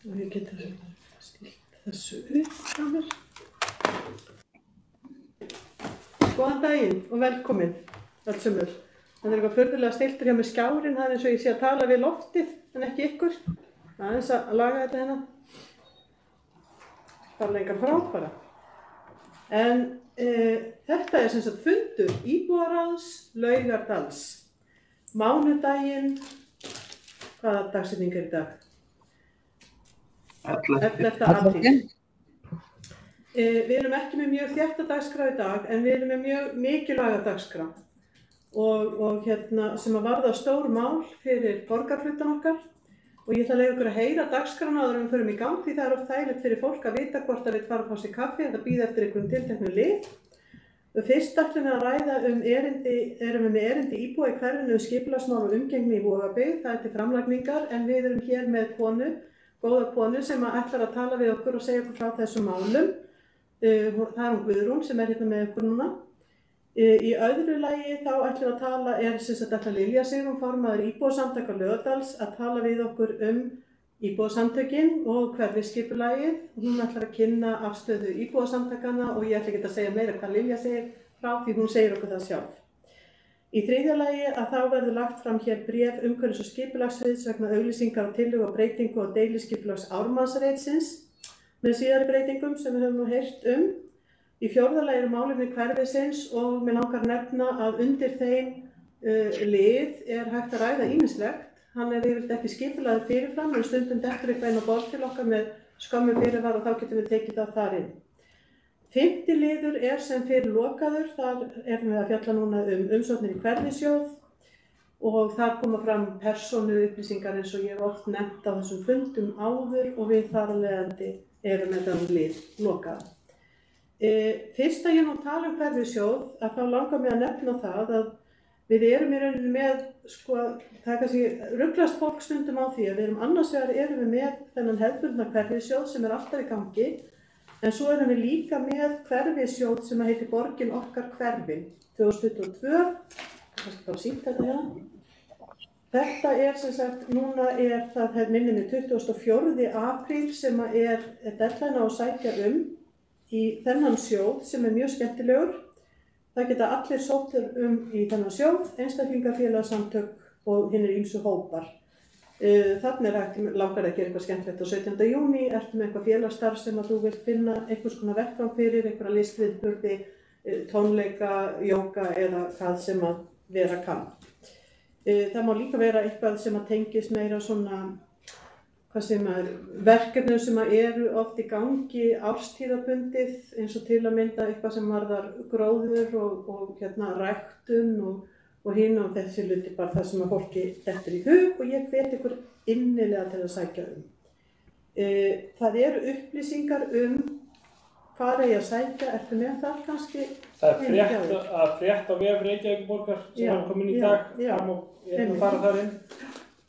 Og ég get stillt þessu upp frá mér. Góðan daginn og velkomin öll sömur. Það eitthvað furðulega stiltur hjá mér skjárinn, það eins og ég sé að tala við loftið en ekki ykkur. Aðeins að laga þetta hérna. Það lengar frá bara. En þetta sem sagt fundur íbúaráðs Laugardals. Mánudaginn, hvaða dagsetning í dag? 11. apríl. Við erum ekki með mjög þétta dagskrá í dag, en við erum með mjög mikilvæga dagskrá og sem að varða stór mál fyrir borgarhlutann okkar. Og ég ætla að leyfa ykkur að heyra dagskrána áður en við förum í gang því það er oft þægilegt fyrir fólk að vita hvort það vill fara að fá sér kaffi eða bíða eftir einhverjum tilteknum lið. Fyrst ætlum við að ræða erum við með erindi íbúa í hverfinu skipulagsmál og umgengni í Vogabyggð. Það er til framlagningar en við erum hér með góða konu sem ætlar að tala við okkur og segja okkur frá þessum málum. Það er Guðrún sem er hérna með okkur núna. Í öðru lagi þá ætlum við að tala, ætlar Lilja Sigrún, formaður íbúasamtaka Laugardals, að tala við okkur íbúasamtökin og hverfisskipulagið. Hún ætlar að kynna afstöðu íbúasamtakana og ég ætla ekki að segja meira hvað Lilja segir frá því hún segir okkur það sjálf. Í þriðja lagi að þá verður lagt fram hér bréf umhverfis- og skipulagssviðs vegna auglýsingar og tillögu og breytingu á deiliskipulags Ármannsreitsins með síðari breytingum sem við höfum nú heyrt Í fjórða lagi eru málefni hverfisins og mig langar að nefna að undir þeim lið er hægt að ræða ýmislegt. Hann er yfirleitt ekki skipulagður fyrirfram en stundum dettur eitthvað inn á borð til okkar með skömmu fyrirvara og þá getum við tekið það þar inn. 5. liður er sem fyrir lokaður. Þar erum við að fjalla núna umsóknir í hverfissjóð og þar koma fram persónuupplýsingar eins og ég hef oft nefnt á þessum fundum áður og við þar af leiðandi erum með þann lið lokaður. Fyrst að ég nú tala hverfissjóð að þá langar mig að nefna það að við erum í rauninni með, það er kannski ruglast fólk stundum á því að við erum annars vegar erum við með þennan hefðbundna hverfissjóð sem er alltaf í gangi en svo erum við líka með hverfissjóð sem heitir Borgin okkar hverfin 2022, kannski bara sýnt þetta hérna. Þetta sem sagt, núna það minnir mig 24. apríl sem er deadline á að sækja í þennan sjóð sem er mjög skemmtilegur. Það geta allir sóttir í þennan sjóð, einstaklingar, félagasamtök og hinir ýmsu hópar. Þarna langar að gera eitthvað skemmtilegt á 17. júní, ertu með eitthvað félagsstarf sem að þú vilt finna einhvers konar vettvang fyrir, einhverja listviðburði, tónleika, jóga eða hvað sem að vera kann. Það má líka vera eitthvað sem að tengist meira svona verkefni sem eru oft í gangi árstíðabundið eins og til að mynda eitthvað sem varðar gróður og ræktun og hinn og þessi hluti bara það sem að fólki dettur í hug og ég hvet ykkur innilega til að sækja Það eru upplýsingar hvað er ég að sækja, ertu með það kannski? Það er frétt á vef Reykjavíkurborgar sem er komin í dag, það má fara þar inn.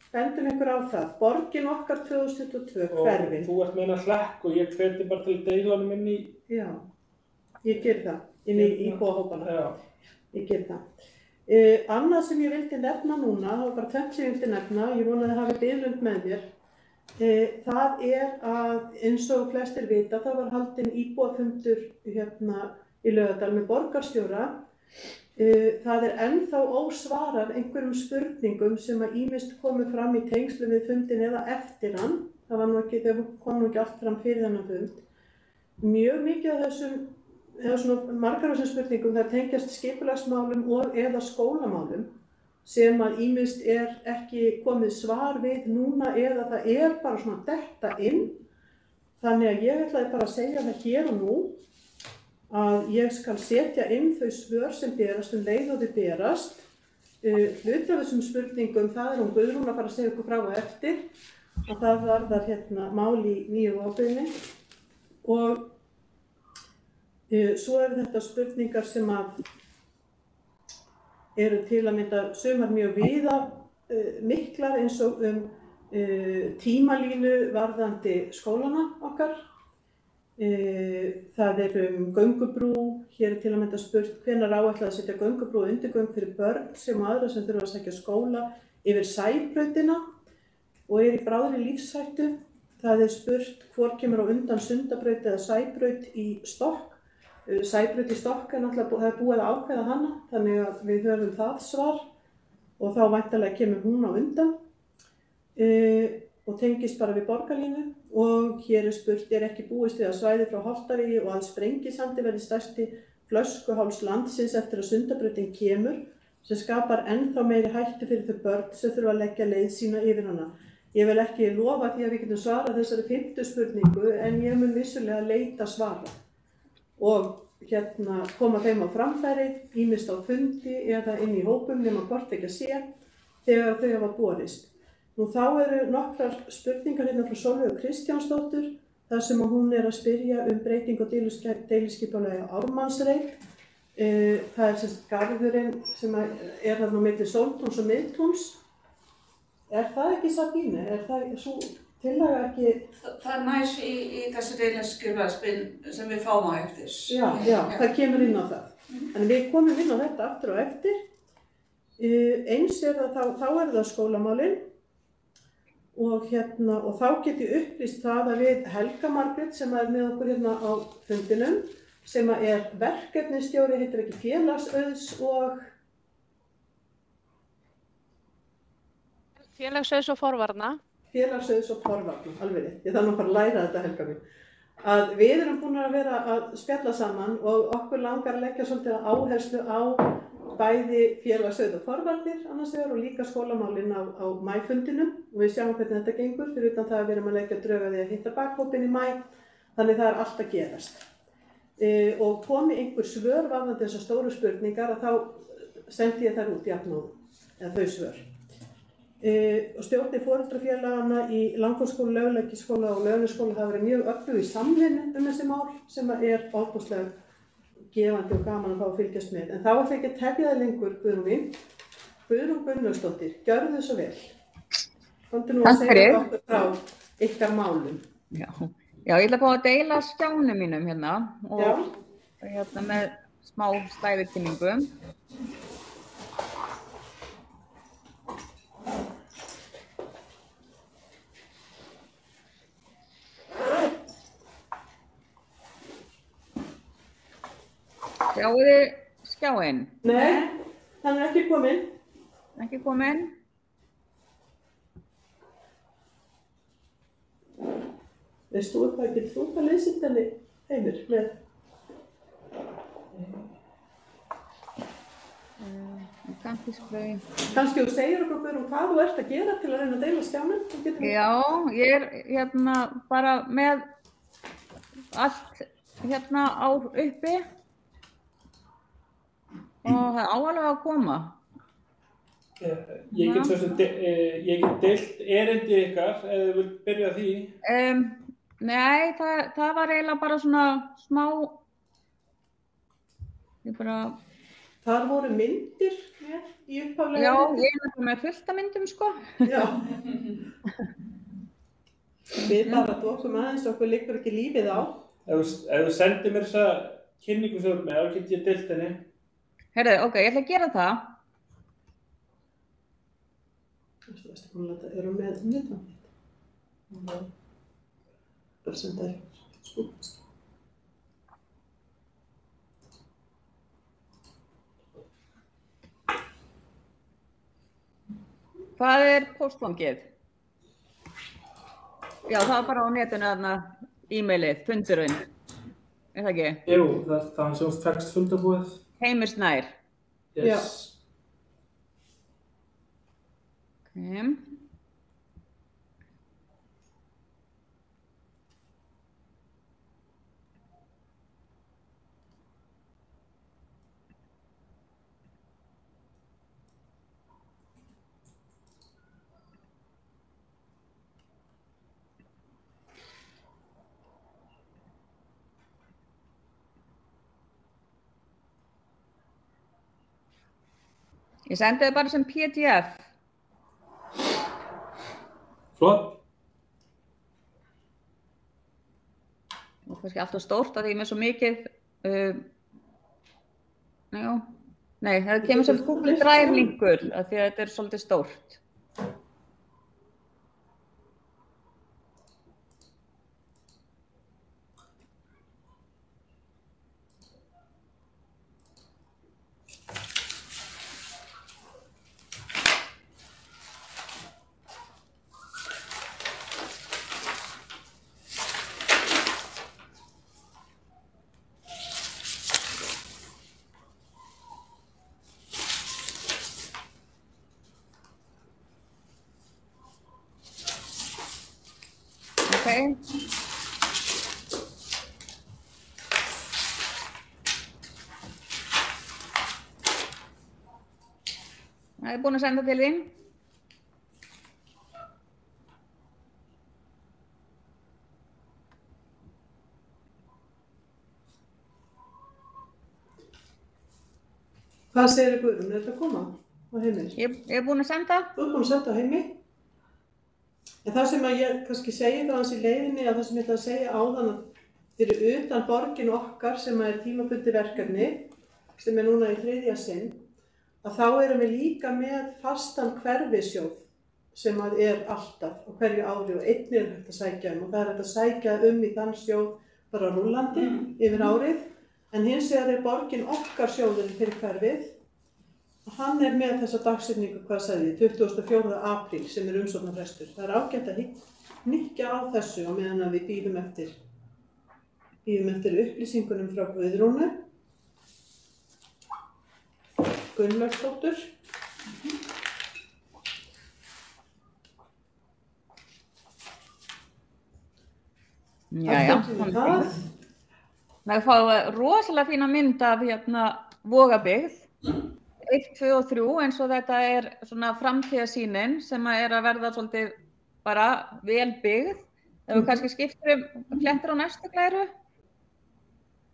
Bendum ykkur á það, Borgin okkar 2022, hverfin. Og þú ert meina hlekk og ég hveti bara til að deila honum inn í... Já, ég ger það, inn í íbúahópana. Já. Ég ger það. Annað sem ég vildi nefna núna, það var bara tvennt sem ég vildi nefna, ég vona að þið hafið biðlund með mér. Það er að eins og flestir vita, það var haldinn íbúafundur hérna í Laugardal með borgarstjóra. Það er ennþá ósvarað einhverjum spurningum sem að ýmist komu fram í tengslum við fundin eða eftir hann. Það kom nú ekki allt fram fyrir þennan fund. Mjög mikið af þessum, eða svona margar af þessum spurningum, það tengjast skipulagsmálum og eða skólamálum sem að ýmist ekki komið svar við núna eða það er bara svona detta inn. Þannig að ég ætlaði bara að segja það hér og nú að ég skal setja inn þau svör sem berast leið og þau berast. Hluti af þessum spurningum, það hún Guðrún að fara að segja okkur frá og eftir og það varðar hérna mál í nýju Vogabyggðinni og svo eru þetta spurningar sem að eru til að mynda sumar mjög víða miklar eins og tímalínu varðandi skólana okkar. Það göngubrú, hér til að mynda spurt hvenær áætlað að setja göngubrú og undirgöng fyrir börn sem og aðra sem þurfa að sækja skóla yfir Sæbrautina og í bráðri lífshættu. Það spurt hvor kemur á undan Sundabraut eða Sæbraut í Stokk. Sæbraut í Stokk náttúrulega, það búið að ákveða hana, þannig að við höfum það svar og þá væntanlega kemur hún á undan og tengist bara við borgarlínu. Og hér spurt, ekki búist við að svæði frá Holtavíi og að Sprengisandi verði stærsti flöskuháls landsins eftir að Sundabrautin kemur, sem skapar ennþá meiri hættu fyrir þau börn sem þurfa að leggja leið sína yfir hana. Ég vil ekki lofa því að við getum svarað þessari 5. spurningu, en ég mun vissulega leita svara og koma þeim á framfæri, ýmist á fundi eða inn í hópum nema hvort ekki að sé þegar þau hafa borist. Nú þá eru nokkrar spurningar hérna frá Sólveigu Kristjánsdóttur, þar sem hún að spyrja breytingu á deiliskipulagi á Ármannsreit. Það sem sagt garðurinn sem þarna á milli Sóltúns og Miðtúns. Það ekki Sabíne? Það svo tillaga ekki? Það næs í þessu deiliskipulagsspil sem við fáum á eftir. Já, það kemur inn á það. En við komum inn á þetta aftur og eftir. Eins þá það skólamálin. Og þá get ég upplýst það að við Helga Margrét sem með okkur hérna á fundinum, sem verkefnisstjóri, heitir ekki félagsauðs og... Félagsauðs og forvarna. Félagsauðs og forvarna, alveg rétt. Ég þarf nú að fara að læra þetta, Helga mín. Að við erum búin að vera að spjalla saman og okkur langar að leggja svolítið áherslu á bæði félagsauð og forvarnir annars vegar og líka skólamálin á maífundinum og við sjáum hvernig þetta gengur fyrir utan það að við erum að leggja drög að því að hitta bakhópinn í maí, þannig það allt að gerast. Og komi einhver svör varðandi þessar stóru spurningar að þá sendi ég þær út jafnóðum, eða þau svör. Og stjórnir foreldrafélagana í Langholtsskóla, Laugalækjarskóla og Laugarnesskóla hafa verið mjög öflug í samvinnu þessi mál sem ofboðslega gefandi og gaman að fá að fylgjast með. En þá ætla ég ekki að tefja það lengur, Guðrún mín. Guðrún Gunnlaugsdóttir, gjörðu þið svo vel. Komdu nú að segja okkur frá ykkar málum. Já, ég ætla að fá að deila skjánum mínum hérna og hérna með smá stæðikynningu. Sjáu þið skjáinn? Nei, hann ekki kominn. Ekki kominn? Veist þú eitthvað, getur þú eitthvað leysið henni Heimir með? Kannski þú segir okkur hvað þú ert að gera til að reyna að deila skjánum? Já, ég hérna bara með allt hérna á uppi. Og það áalveg að koma. Ég get deilt erindi ykkar, ef þið vilt byrja því. Nei, það var eiginlega bara svona smá... Þar voru myndir í upphaflega... Já, ég með fullt af myndum, sko. Já. Við bara tókum aðeins, okkur liggur ekki lífið á. Ef þú sendir mér þessa kynningu svo með, þá get ég deilt henni. Herðu, ok, ég ætla að gera það. Þú veist ekki hún að þetta eru með myndvann. Bara senda þér skúpast. Hvað póstfangið? Já, það bara á netinu þarna e-mailið, fundurinn. Það ekki? Jú, það hann sem fækst fundabúið. Heimir Snær. Yes. Ok. Ég sendi það bara sem PDF. Flott. Og kannski alltaf stórt að því ég með svo mikið. Nei, það kemur svolítið Google Drive linkur að því að þetta svolítið stórt. Ok. Það er búin að senda til þín. Hvað segir Guðrún? Er þetta að koma á Heimir? Ég er búin að senda. Þú ert búin að senda á Heimi. En það sem að ég kannski segi það hans í leiðinni, að það sem ég ætla að segja áðan að fyrir utan borgin okkar sem er tímabundið verkefni, sem er núna í 3. sinn, að þá erum við líka með fastan hverfissjóð sem að er alltaf á hverju ári og einnig er hægt að sækja og það er hægt að sækja í þann sjóð bara rúllandi yfir árið, en hins vegar er borgin okkar sjóðurinn fyrir hverfið og hann er með þessa dagsetningu, hvað sagði ég, 24. apríl sem er umsóknarfrestur. Það er ágætt að hnykkja á þessu á meðan að við bíðum eftir upplýsingunum frá Guðrúnu Gunnlaugsdóttur. Jæja. Það fá rosalega fína mynd af Vogabyggð. 1, 2 og 3 eins og þetta er svona framtíðarsýnin sem er að verða svolítið bara vel byggð. Ef við kannski skiptum flettir á næstu glæru.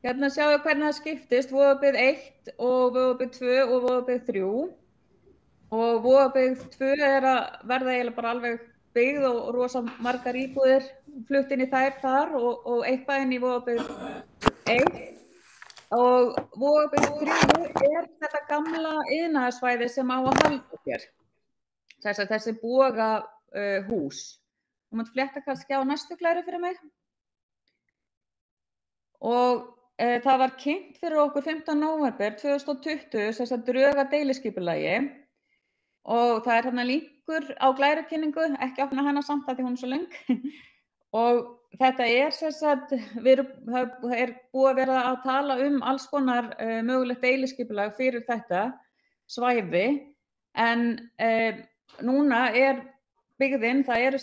Hérna sjáum við hvernig það skiptist, Vogabyggð 1 og Vogabyggð 2 og Vogabyggð 3. Og Vogabyggð 2 er að verða eiginlega bara alveg byggð og rosa margar íbúðir flutt inn í þær þar og eitthvað inn í Vogabyggð 1. Og Vogabyggð 3 er þetta gamla iðnaðarsvæði sem á að halda hér. Þessi bogahús. Þú mátt fletta kannski á næstu glæru fyrir mig. Og það var kynnt fyrir okkur 15. nóvember 2020 drög að deiliskipulagi og það er þarna linkur á glærukynningu, ekki opna hana samt af því hún er svo löng. Og þetta er það er búið að vera að tala alls konar mögulegt deiliskipulag fyrir þetta svæði en núna er byggðin, það eru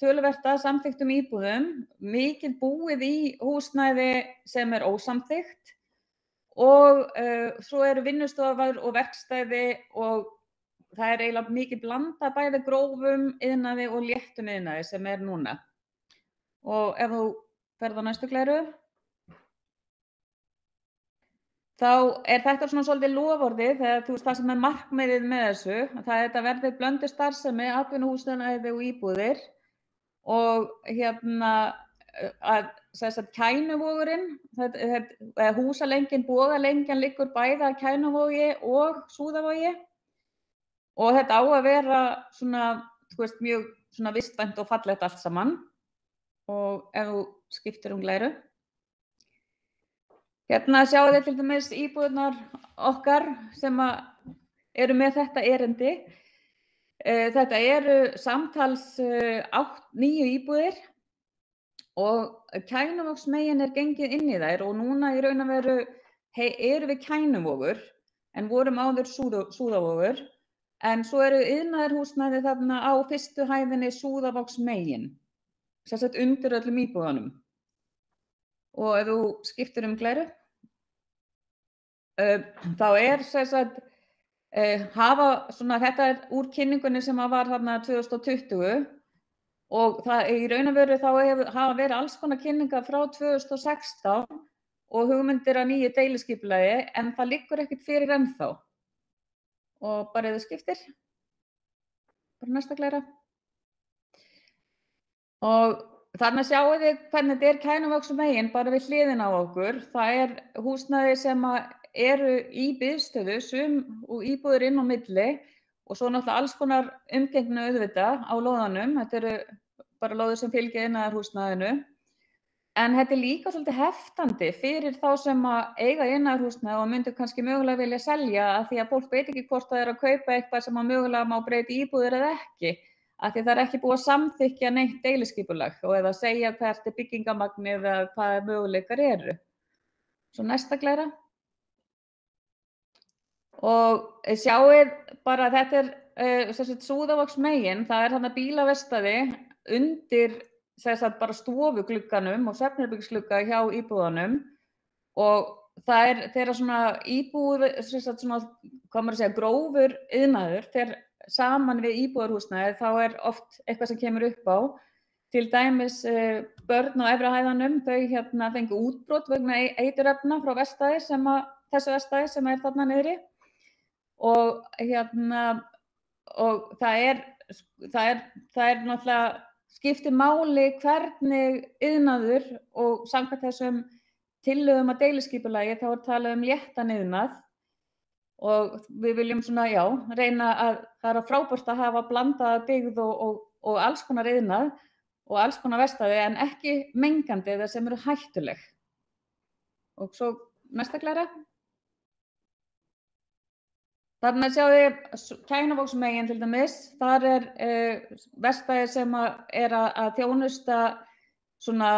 töluvert af samþykktum íbúðum, mikið búið í húsnæði sem er ósamþykkt og svo eru vinnustofur og verkstæði og það er eiginlega mikið blanda bæði grófum iðnaði og léttum iðnaði sem er núna. Og ef þú ferð á næstu glæru, þá er þetta svona svolítið loforðið, það sem er markmiðið með þessu, það er þetta verði blönduð starfsemi, atvinnuhúsnæði og íbúðir og að Kænuvogurinn, húsalengjan, bogalengjan liggur bæði að Kænuvogi og Súðavogi og þetta á að vera svona, mjög svona vistvænt og fallegt allt saman. Og ef þú skiptir glæru. Hérna sjáu þið til dæmis íbúðirnar okkar sem eru með þetta erindi. Þetta eru samtals 9 íbúðir og Kænuvogsmegin er gengið inn í þær og núna í raun og veru eru við Kænuvogur en vorum áður Súðavogur en svo eru iðnaðarhúsnæði þarna á fyrstu hæðinni Súðavogsmegin. Undir öllum íbúðunum. Og ef þú skiptir glæru, þá er þetta er úr kynningunni sem var þarna 2020 og það í raun og veru þá hafa verið alls konar kynningar frá 2016 og hugmyndir að nýju deiliskipulagi en það liggur ekkert fyrir ennþá. Og bara ef þú skiptir, bara næsta glæra. Og þarna sjáum við hvernig þetta er Kænuvogsmegin bara við hliðina á okkur. Það er húsnæði sem eru í biðstöðu, sum og íbúðir inn á milli og svo náttúrulega alls konar umgengni auðvitað á lóðanum. Þetta eru bara lóðir sem fylgja iðnaðarhúsnæðinu. En þetta er líka svolítið heftandi fyrir þá sem eiga iðnaðarhúsnæði og myndu kannski mögulega vilja selja af því að fólk veit ekki hvort það er að kaupa eitthvað sem mögulega má breyta í íbúðir eða ekki. Af því það er ekki búið að samþykkja neitt deiliskipulag og eða segja hvert er byggingarmagnið eða hvaða möguleikar eru. Svo næsta glæra. Og sjáið bara þetta er Súðavogsmegin, það er þarna bílaverkstæði undir bara stofuglugganum og svefnherbergisglugga hjá íbúðunum og það þeirra svona íbúð, svona, hvað maður að segja, grófur iðnaður fer saman við íbúðarhúsnæði, þá oft eitthvað sem kemur upp á. Til dæmis börn á efri hæðunum, þau fengu útbrot vegna eiturefna frá þessu verkstæði sem þarna niðri. Og og það náttúrulega skiptir máli hvernig iðnaður og samkvæmt þessum tillögum að deiliskipulagi þá talað léttan iðnað og við viljum svona, reyna að það frábært að hafa blandaða byggð og alls konar iðnað og alls konar verkstæði en ekki mengandi eða sem eru hættuleg. Og svo næsta Klara. Þarna sjáum við Kænuvógsmegin til dæmis, þar verkstæði sem að þjónusta svona,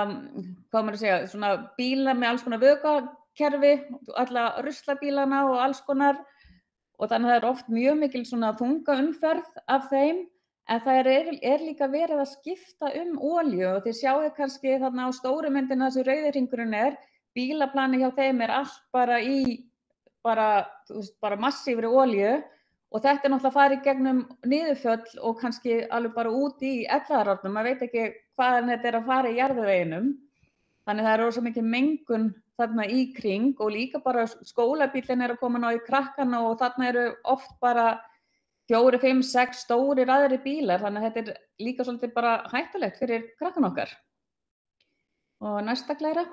hvað maður að segja, svona bíla með alls konar vökvakerfi, alla ruslabílana og alls konar og þannig að það oft mjög mikil svona þunga umferð af þeim en það líka verið að skipta olíu og þið sjáið kannski þarna á stóru myndina þessi rauði hringurinn bílaplani hjá þeim allt bara í bara massífri olíu og þetta náttúrulega farið gegnum niðurföll og kannski alveg bara út í Elliðaárárnum, maður veit ekki hvaðan þetta að fara í jarðveginum. Þannig það rosa mikið mengun þarna í kring og líka bara skólabíllinn að koma ná í krakkana og þarna oft bara 4, 5, 6 stórir aðrir bílar, þannig að þetta líka svolítið bara hættulegt fyrir krakkan okkar. Og næsta Klara.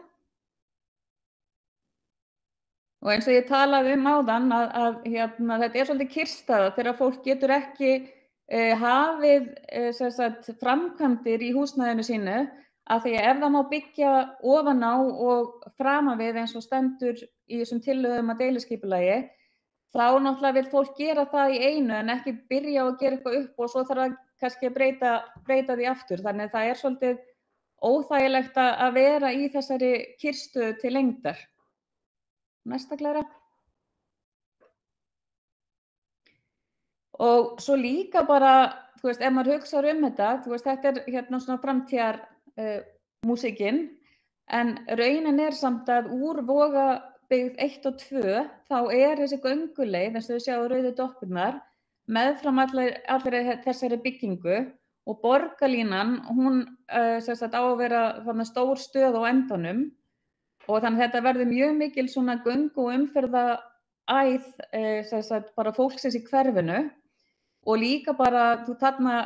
Og eins og ég talaði áðan að þetta svolítið kyrrstaða þegar fólk getur ekki hafið framkvæmdir í húsnæðinu sínu af því að ef það má byggja ofan á og framan við eins og stendur í þessum tillögum að deiliskipulagi þá náttúrulega vill fólk gera það í einu en ekki byrja að gera eitthvað upp og svo þarf það kannski að breyta því aftur. Þannig að það svolítið óþægilegt að vera í þessari kyrrstöðu til lengdar. Næsta Klara. Og svo líka bara, ef maður hugsar þetta, þetta svona framtíðar músíkin, en raunin samt að úr Vogabyggð 1 og 2, þá þessi gönguleið, eins og við sjáum rauðu doppurnar, meðfram allri þessari byggingu og borgarlínan, hún á að vera stór stöð á endanum. Og þannig að þetta verður mjög mikil svona göngu- og umferðaæð bara fólksins í hverfinu og líka bara þarna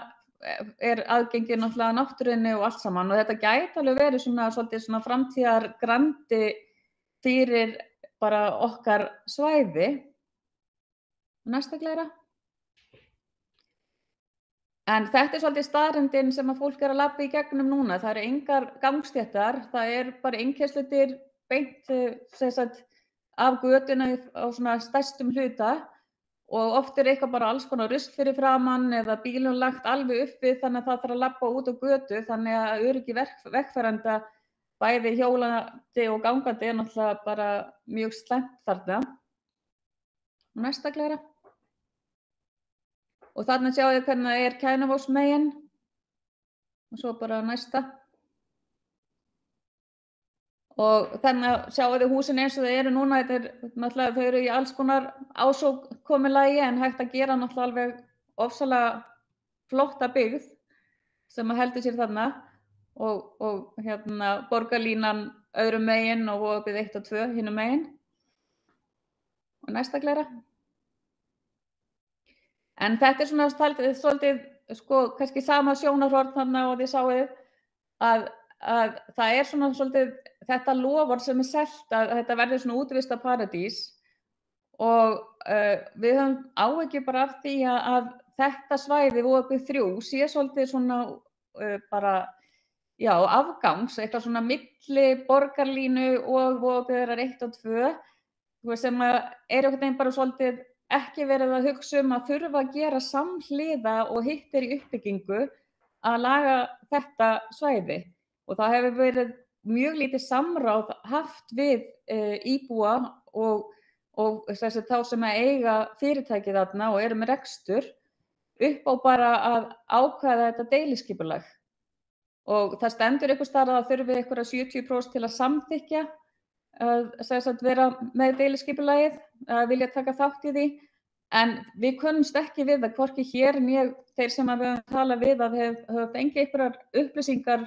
aðgengi náttúrulega að náttúrunni og allt saman og þetta gæti alveg verið svolítið svona framtíðargrandi fyrir bara okkar svæði. Næsta Klara. En þetta svolítið staðreyndin sem að fólk að labba í gegnum núna. Það engar gangstéttar, það bara innkeyrsludyr beint af götuna á svona stærstum hluta og oft eitthvað bara alls konar rusl fyrir framann eða bílum lagt alveg uppi þannig að það þarf að labba út á götu þannig að öryggi vegfarenda bæði hjólandi og gangandi náttúrulega bara mjög slæmt þarna. Næsta Klara. Og þarna sjáum við hvernig það Kænuvógsmegin og svo bara næsta. Og þannig sjáum við húsin eins og þau núna, náttúrulega þau í alls konar ásókomulagi en hægt að gera náttúrulega alveg ofsalega flotta byggð sem heldur sér þarna og borgarlínan öðrum megin og Vogabyggð 1 og 2 hinum megin. Og næsta Klara. En þetta svona svolítið, kannski sama sjónarhorn þarna og þið sáuð að það svona svolítið þetta lofar sem selt að þetta verður svona útivistarparadís og við höfum áhyggjur bara af því að þetta svæði Vogabyggð 3 sé svolítið svona bara, afgangs, eitthvað svona milli borgarlínu og Vogabyggðar 1 og 2 sem einhvern veginn bara svolítið ekki verið að hugsa að þurfa að gera samhliða og hitt í uppbyggingu að laga þetta svæði og það hefur verið mjög lítið samráð haft við íbúa og þá sem eiga fyrirtækið þarna og eru með rekstur upp á bara að ákveða þetta deiliskipulag. og það stendur einhvers staðar að það þurfi einhverja 70% til að samþykkja að vera með deiliskipulagið, að vilja taka þátt í því, en við kunnumst ekki við það, hvorki hér né þeir sem við höfum talað við að höfum fengið einhverjar upplýsingar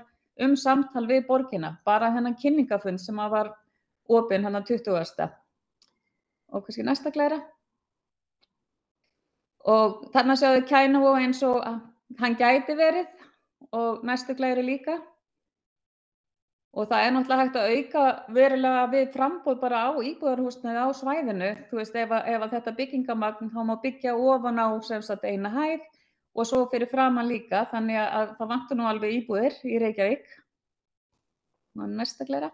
samtal við borgina, bara hennan kynningafund sem var opinn hennan 20. Og kannski næsta glæra. Og þarna sjáðu Kænuvog eins og hann gæti verið og næstu glæri líka. Og það náttúrulega hægt að auka verulega við framboð bara á íbúðarhúsnæði á svæðinu. Þú veist, ef að þetta byggingamagn þá má byggja ofan á sem sagt eina hæð og svo fyrir framan líka, þannig að það vantar nú alveg íbúðir í Reykjavík. Og næsta glæra.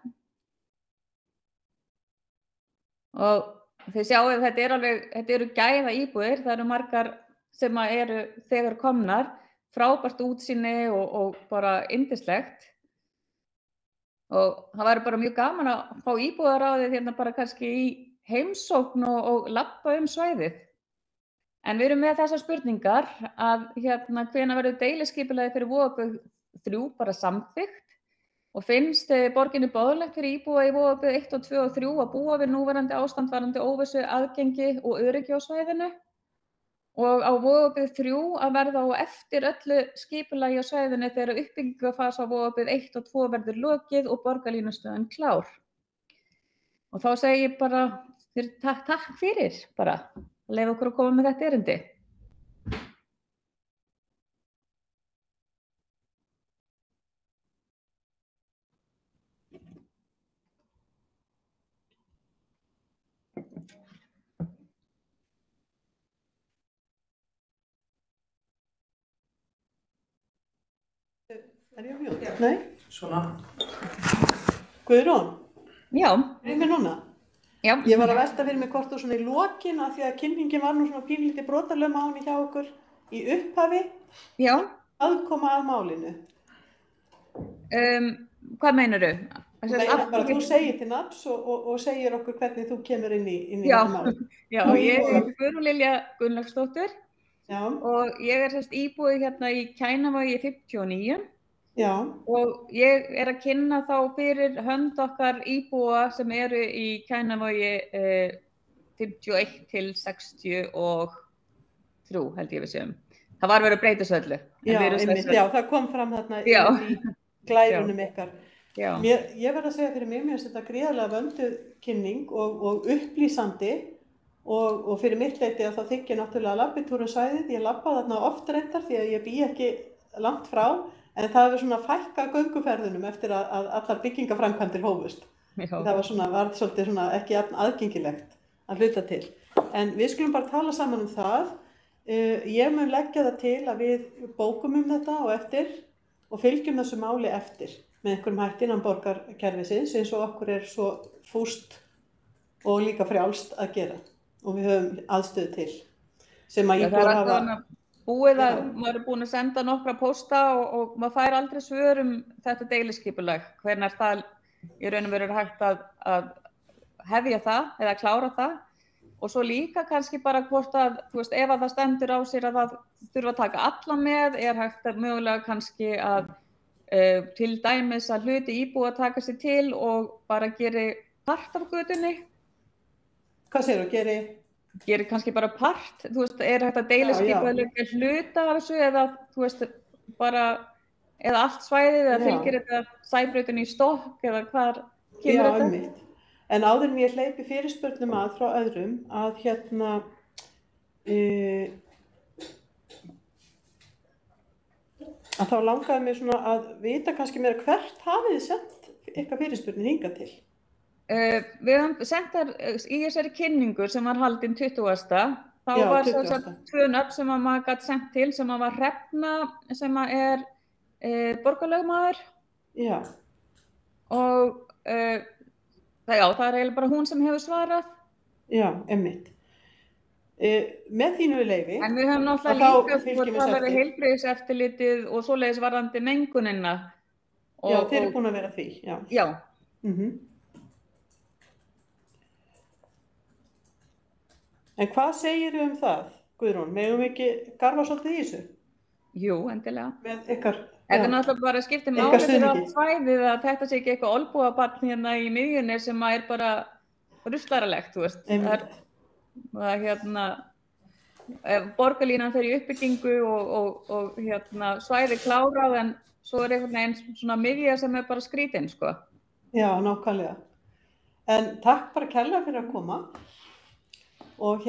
Og þið sjáu að þetta eru gæða íbúðir, það eru margar sem eru þegar komnar, frábært útsýni og bara yndislegt. Og það væri bara mjög gaman að fá íbúðaráðið hérna bara kannski í heimsókn og labba svæðið. En við erum með þessar spurningar að hvenær verður deiliskipulagið fyrir Vogabyggð 3 bara samþykkt? Og finnst borginni boðlegt fyrir íbúa í Vogabyggð 1 og 2 og 3 að búa við núverandi ástand varðandi óvissu, aðgengi og öryggi á svæðinu? Og á Vogabyggð 3 að verða á eftir öllu skipulagi á svæðinu þegar uppbyggingafasa á Vogabyggð 1 og 2 verður lokið og borgarlínustöðin klár. Og þá segi ég bara takk fyrir bara að leyfa okkur að koma með þetta erindi. Er ég á mjút? Nei? Svona. Guðrún? Já. Er ég með núna? Já. Ég var að velta fyrir mig hvort þú svona í lokin af því að kynningin var nú svona pínlítið brotalöm á henni hjá okkur í upphafi. Já. Aðkoma að málinu. Hvað meinarðu? Bara þú segir til nafns og segir okkur hvernig þú kemur inn í þetta mál. Já, ég Guðrún Lilja Gunnlaugsdóttir. Já. Og ég sérst íbúi hérna í Kænavogi 59. Já. Og ég að kynna þá fyrir hönd okkar íbúa sem eru í Kænavogi 51 til 63 held ég við séum. Það var verið að breyta þessu öllu. Já, einmitt, já, það kom fram þarna í glærunum ykkar. Já. Ég verð að segja fyrir mig, mér finnst þetta gríðarlega vönduð kynning og upplýsandi. Og fyrir mitt leyti að þá þykir náttúrulega labbitúrum svæðið. Ég labba þarna oft reyndar því að ég bý ekki langt frá, en það hefur svona fækkað gönguferðunum eftir að allar byggingaframkvæmdir hófust. Það var svolítið svona ekki aðgengilegt að hluta til. En við skulum bara tala saman það. Ég mun leggja það til að við bókum þetta og eftir og fylgjum þessu máli eftir með einhverjum hætti innan borgarkerfisins eins og okkur svo fúst og líka frjálst að gera. Og við höfum aðstöðu til sem að íbúar hafa búið að maður búin að senda nokkra pósta og maður fær aldrei svör þetta deiliskipulag, hvenær það í raun og veru hægt að hefja það eða klára það og svo líka kannski bara hvort að þú veist ef að það stendur á sér að það þurfa að taka alla með hægt að mögulega kannski að til dæmis að hluti íbúa taka sér til og bara geri part af götunni. Hvað segirðu, geri kannski bara part, þú veist, hægt að deiliskipulag hluta af þessu eða, þú veist, bara, eða allt svæðið eða fylgir þetta Sæbrautinni í stokk eða hvað kemur þetta? Einmitt. En áður en ég hleypi fyrirspurnum frá öðrum að að þá langaði mér svona að vita kannski meira hvert hafið þið sent eitthvað fyrirspurnir hingað til? Við höfum sendt þar í þessari kynningu sem var haldin 20. Þá var þess tvö nöfn sem maður gat sendt til sem var Hrefna sem borgarlögmaður. Já. Og það eiginlega bara hún sem hefur svarað. Já, einmitt. Með þínu leyfi. En við höfum náttúrulega líka talað við heilbrigðiseftirlitið og svoleiðis varðandi mengunina. Já, þeir eru búin að vera því, já. Já. En hvað segirðu það, Guðrún? Megum við ekki garfa svolítið í þessu? Jú, endilega. Með ykkar Þetta náttúrulega bara skiptir máli fyrir allt svæðið að þetta sé ekki eitthvað olnbogabarn hérna í miðjunni sem er bara ruslaralegt, þú veist. Það ef borgarlínan fer í uppbyggingu og svæði klárað en svo einhvern veginn svona miðja sem bara skrítin, sko. Já, nákvæmlega. En takk bara kærlega fyrir að koma og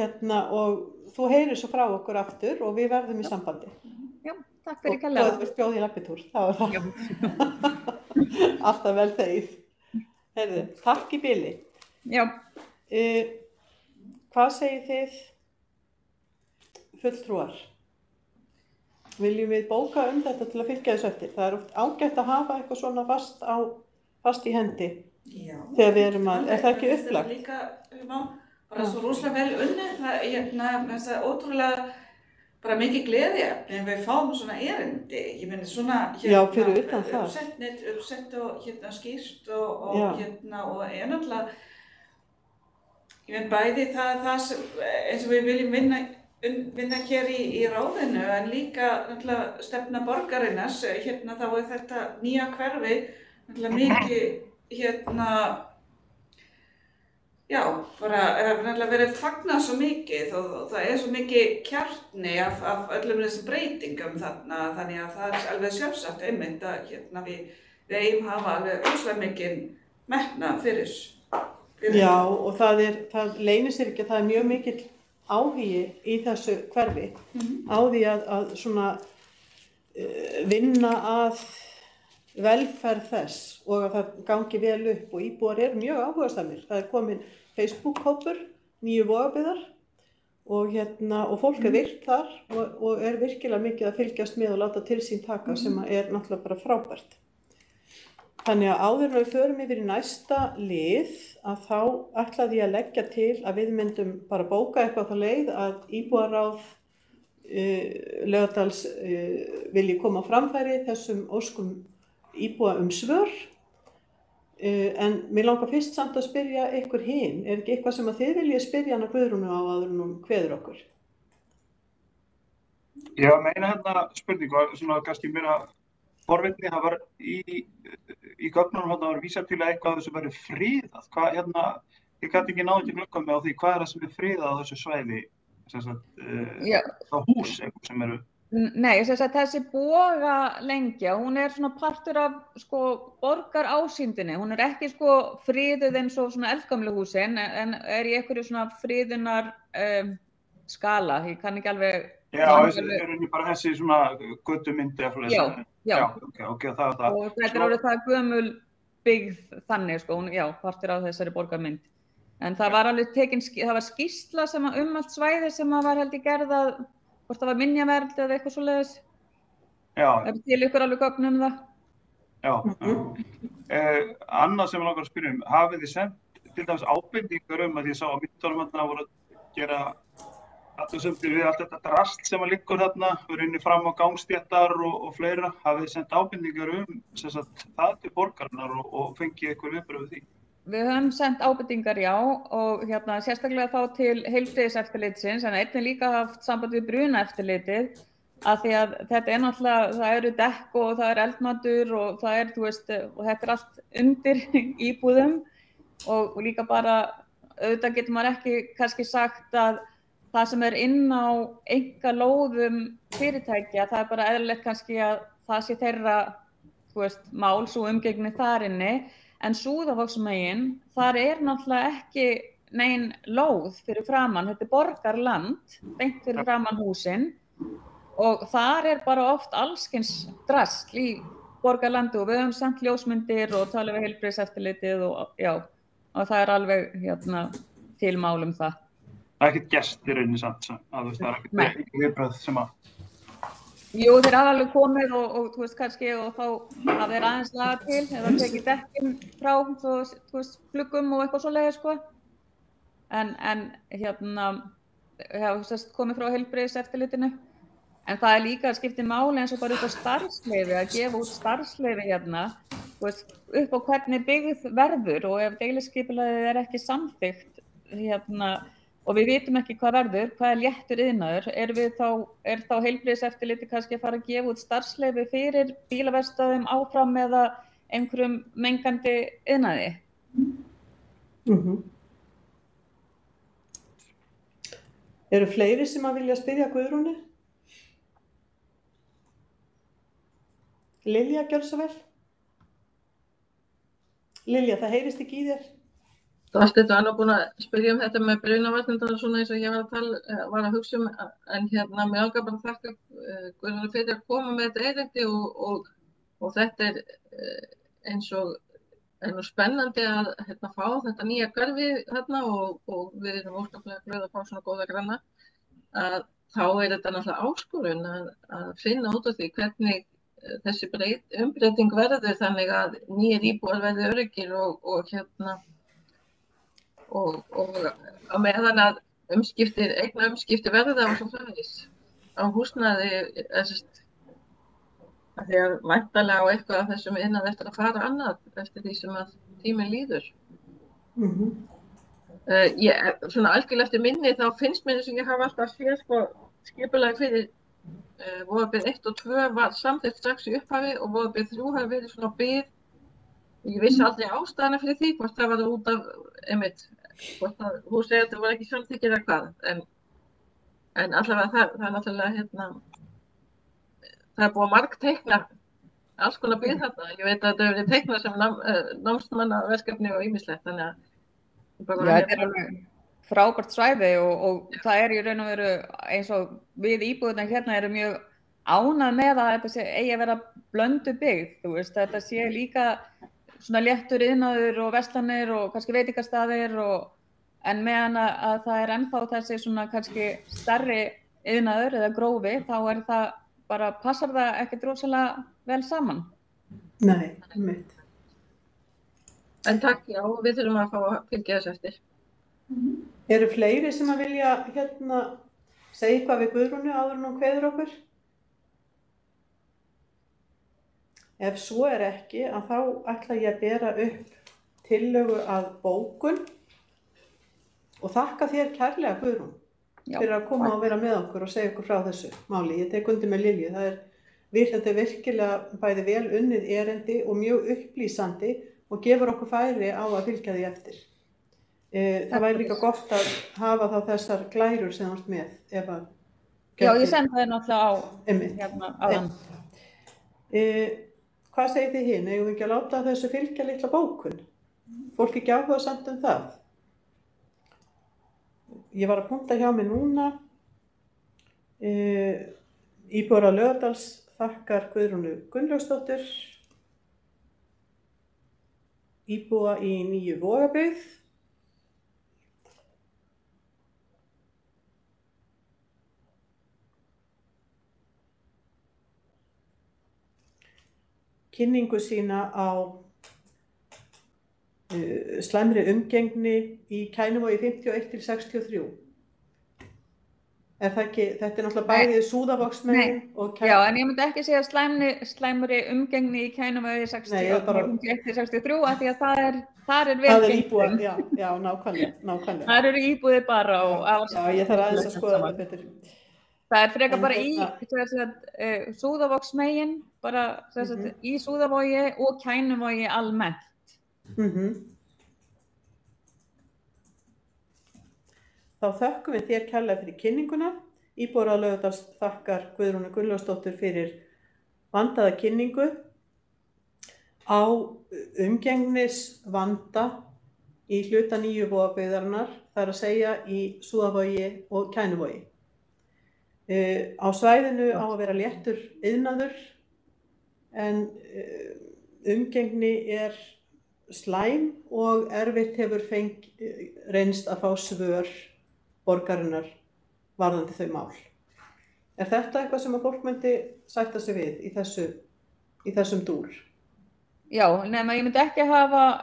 þú heyrir svo frá okkur aftur og við verðum í sambandi. Já, takk fyrir kærlega. Og þú vilt bjóða í labbitúr, þá það. Alltaf vel þegið. Heyrðu, takk í bili. Já. Hvað segið þið fulltrúar? Viljum við bóka þetta til að fylgja þessu eftir? Það oft ágætt að hafa eitthvað svona fast í hendi. Já. Þegar við erum er það ekki upplagt? Líka, bara svo rosalega vel unnið. Það er ótrúlega bara mikið gleði en við fáum svona erindi. Ég meina svona já, fyrir utan það. Uppsett og skýrt og náttúrulega ég meina bæði það eins og við viljum vinna hér í ráðinu en líka náttúrulega stefna borgarinnar þá er þetta nýja hverfi náttúrulega mikið já, bara náttúrulega verið fagnað svo mikið og það er svo mikið kjarni af öllum þessum breytingum þarna þannig að það er alveg sjálfsagt einmitt að við eigum hafa alveg óslega mikið metnað fyrir. Já, og það leynir sér ekki að það er mjög mikill áhugi í þessu hverfi á því að svona vinna að velferð þess og að það gangi vel upp og íbúar eru mjög áhugasamir. Það er komin Facebook-hópur, Nýju Vogabyggðar og fólk er virkt þar og er virkilega mikið að fylgjast með og láta til sín taka sem er náttúrulega bara frábært. Þannig að áður en við förum yfir í næsta lið að þá ætlaði ég að leggja til að við myndum bara bóka eitthvað á þá leið að íbúaráð Laugardals vilji koma á framfæri þessum óskum íbúa svör. En mér langar fyrst samt að spyrja ykkur hin. Er ekki eitthvað sem að þið viljið spyrja hana Guðrúnu á áður en hún kveður okkur? Já, meina spurningu, svona kannski meira forvitni, það var í gögnunum það var vísað til að eitthvað sem verið friðað. Hvað ég gæti ekki náði ekki glugga með á því hvað það sem friðað á þessu svæði, það hús eitthvað sem eru? Nei, þessi bogalengja, hún er svona partur af borgarásýndinni. Hún er ekki friðuð eins og svona eldgamlu húsin en er í einhverju svona friðunar skala. Ég kann ekki alveg. Já, er bara þessi svona götumyndi af þessu. Já. Okay, það. Og þetta er orðið það gömul byggð þannig partur af þessari borgarmynd. En það var alveg það var skýrsla sem allt svæði sem var held í gerð hvort það var minjavernd eða eitthvað svoleiðis. Já. Er til ykkur alveg gögn það? Já. Annað sem ég langar að spyrja hafið þið sendt til dæmis ábendingar að ég sá að myndunum voru að gera athugasemdir við allt þetta drasl sem liggur þarna, runni fram á gangstéttar og fleira. Hafið þið sendt ábendingar það til borgarinnar og fengið eitthvað viðbrögð því? Við höfum sendt ábendingar, já, og sérstaklega þá til heilbrigðiseftirlitsins, en einnig líka haft samband við brunaeftirlitið, af því að þetta náttúrulega, það eru dekk og það er eldmatur og það og þetta allt undir íbúðum og líka bara, auðvitað getur maður ekki kannski sagt að það sem er inn á einkalóðum fyrirtækja, það er bara eðlilegt kannski að það sé þeirra, mál, svo umgengni þar inni. En Súðavogsmegin, þar er náttúrulega ekki nein lóð fyrir framan, þetta er borgarland, beint fyrir framan húsin og þar er bara oft allskyns drasl í borgarlandi og við höfum sendt ljósmyndir og talað við heilbrigðiseftirlitið og það er alveg til málum það. Það er ekkert gerst í rauninni samt, það er ekkert viðbrögð sem að... Jú, þeir hafa alveg komið og kannski og þá hafa þeir aðeins laga til eða tekið dekkin frá gluggum og eitthvað svoleiðis En komið frá heilbrigðiseftirlitinu. En það er líka að skipta máli eins og bara upp á starfsleyfi, að gefa út starfsleyfi upp á hvernig byggð verður og ef deiliskipulagið er ekki samþykkt og við vitum ekki hvað verður, hvað er léttur iðnaður, er þá heilbrigðiseftirlitið kannski að fara að gefa út starfsleyfi fyrir bílaverkstæðum áfram eða einhverjum mengandi iðnaði? Eru fleiri sem að vilja spyrja Guðrúnu? Lilja, gjörðu svo vel. Lilja, það heyrist ekki í þér. Þú varst þetta alveg búin að spyrja þetta með brunavarnirnar og svona eins og ég var að hugsa en mig langar bara að þakka Guðrúnu fyrir að koma með þetta erindi og þetta eins og spennandi að fá þetta nýja hverfi þarna og við erum óskaplega glöð að fá svona góða granna. Þá þetta náttúrulega áskorun að finna út af því hvernig þessi umbreyting verður þannig að nýjir íbúar verði öruggir og á meðan að eigna umskipti verða og svo framvegis á húsnæði því að væntanlega á eitthvað af þessum iðnaði eftir að fara annað eftir því sem að tíminn líður. Svona algjörlega eftir minni þá finnst mér þess að ég hafa alltaf séð skipulagi fyrir Vogabyggð 1 og 2 var samþykkt strax í upphafi og Vogabyggð 3 hafi verið svona bið. Ég vissi aldrei ástæðuna fyrir því, hvort það var út af, hvort að húseigendur voru ekki samþykkir eða hvað. En allavega það er náttúrulega, það er búið að margteikna alls konar bið þarna. Ég veit að þetta hefur verið teiknað sem námsmannaverkefni og ýmislegt, þannig að bara þetta er alveg frábært svæði og það er í raun og veru eins og við íbúðirnar hérna eru mjög ánægð með að þetta eigi að vera blöndu byggð, þú veist, þetta sé líka svona léttur iðnaður og verslanir og kannski veitingastaðir en meðan að það er ennþá þessi svona kannski stærri iðnaður eða grófi, þá er það bara, passar það ekkert rosalega vel saman. Nei, einmitt. En takk, já, við þurfum að fá að fylgja þess eftir. Eru fleiri sem að vilja segja eitthvað við Guðrúnu áður en hún kveður okkur? Ef svo er ekki, að þá ætla ég að bera upp tillögu að bókun og þakka þér kærlega Guðrún fyrir að koma og vera með okkur og segja okkur frá þessu máli. Ég tek undir með Lilju, þetta er virkilega bæði vel unnið erindi og mjög upplýsandi og gefur okkur færi á að fylgja því eftir. Það væri líka gott að hafa þá þessar glærur sem þú ert með. Já, ég sendi það náttúrulega á áðan. Hvað segir þið hin? Eigum við ekki að láta þessu fylgja litla bókun? Fólk ekki áhugasamt um það? Ég var að punkta hjá mig núna. Íbúar á Laugardals þakkar Guðrúnu Gunnlaugsdóttur. Íbúa í nýju Vogabyggð. Kynningu sína á slæmri umgengni í Kænuvogi 51-63. Er það ekki, þetta er náttúrulega bæði Súðavogsmegin og Kænuvogi. Já, en ég myndi ekki segja slæmri umgengni í Kænuvogi 51-63 af því að þar er vel íbúar, já, nákvæmlega. Þar eru íbúðir bara Já, ég þarf aðeins að skoða þetta betur. Það er frekar bara í Súðavogsmegin, bara í Súðavogi og Kænuvogi almennt. Þá þökkum við þér kærlega fyrir kynninguna. Íbúar á Laugardals þakkar Guðrúnu Gunnlaugsdóttur fyrir vandaða kynningu á umgengnisvanda í hluta nýju Vogabyggðarinnar, það er að segja í Súðavogi og Kænuvogi. Á svæðinu á að vera léttur iðnaður en umgengni er slæm og erfitt hefur reynst að fá svör borgarinnar varðandi þau mál. Er þetta eitthvað sem að fólk myndi sætta sig við í þessum dúr? Já, nema ég myndi ekki hafa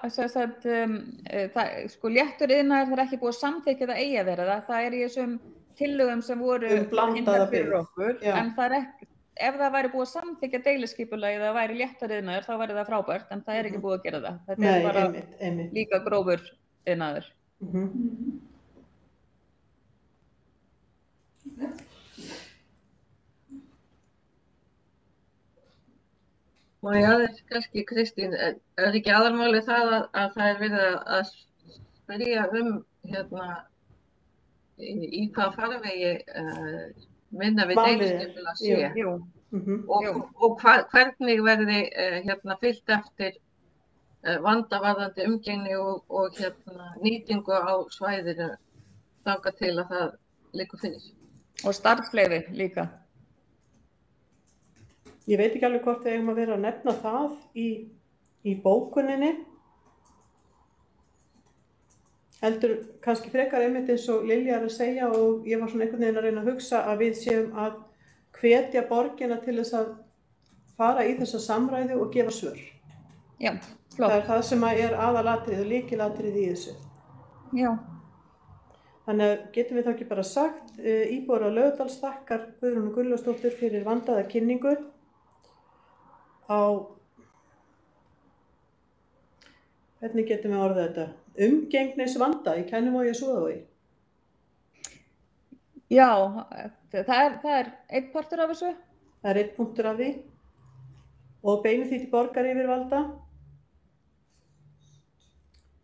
léttur iðnaður, það er ekki búið að samþykkja það eigi að vera það. Það er í þessum tillögum sem voru blandaða fyrir okkur, en það er ekki, ef það væri búið að samþykkja deiliskipulagi eða væri léttar iðnaður, þá væri það frábært, en það er ekki búið að gera það. Þetta er bara einmitt. Líka grófur iðnaður. Og já, kannski Kristín, er ekki aðalmálið það að það er verið að spyrja í hvað farvegi vinna við deiliskipulag sé? Jú. Og hvernig verði fylgt eftir vandavarðandi umgengni og nýtingu á svæðinu þangað til að það liggur fyrir. Og starfsleyfi líka. Ég veit ekki alveg hvort við eigum að vera að nefna það í bókuninni. Heldur kannski frekar einmitt eins og Lilja er að segja og ég var svona einhvern veginn að reyna að hugsa að við séum að hvetja borgina til þess að fara í þessa samræðu og gefa svör. Já, flott. Það er það sem er aðalatriðið og lykilatriðið í þessu. Já. Þannig að getum við þá ekki bara sagt, íbúar á Laugardals þakkar Guðrúnu Gunnlaugsdóttur fyrir vandaða kynningu á, hvernig getum við orðað þetta, umgengnisvanda í Kænuvogi og Súðavogi. Já, það er einn partur af þessu. Það er einn punktur af því og beinir því til borgaryfirvalda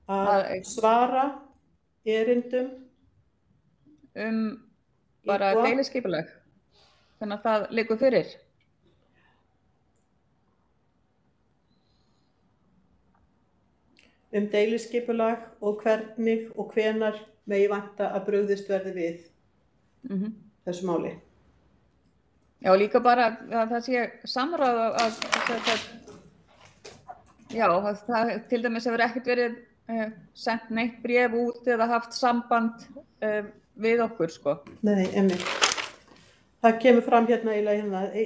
að svara erindum bara deiliskipulag, þannig að það liggur fyrir. Deiliskipulag og hvernig og hvenær megi vænta að brugðist verði við þessu máli. Já, líka bara að það sé samráð það til dæmis hefur ekkert verið sendt neitt bréf út eða haft samband við okkur, sko. Nei, einmitt. Það kemur fram hérna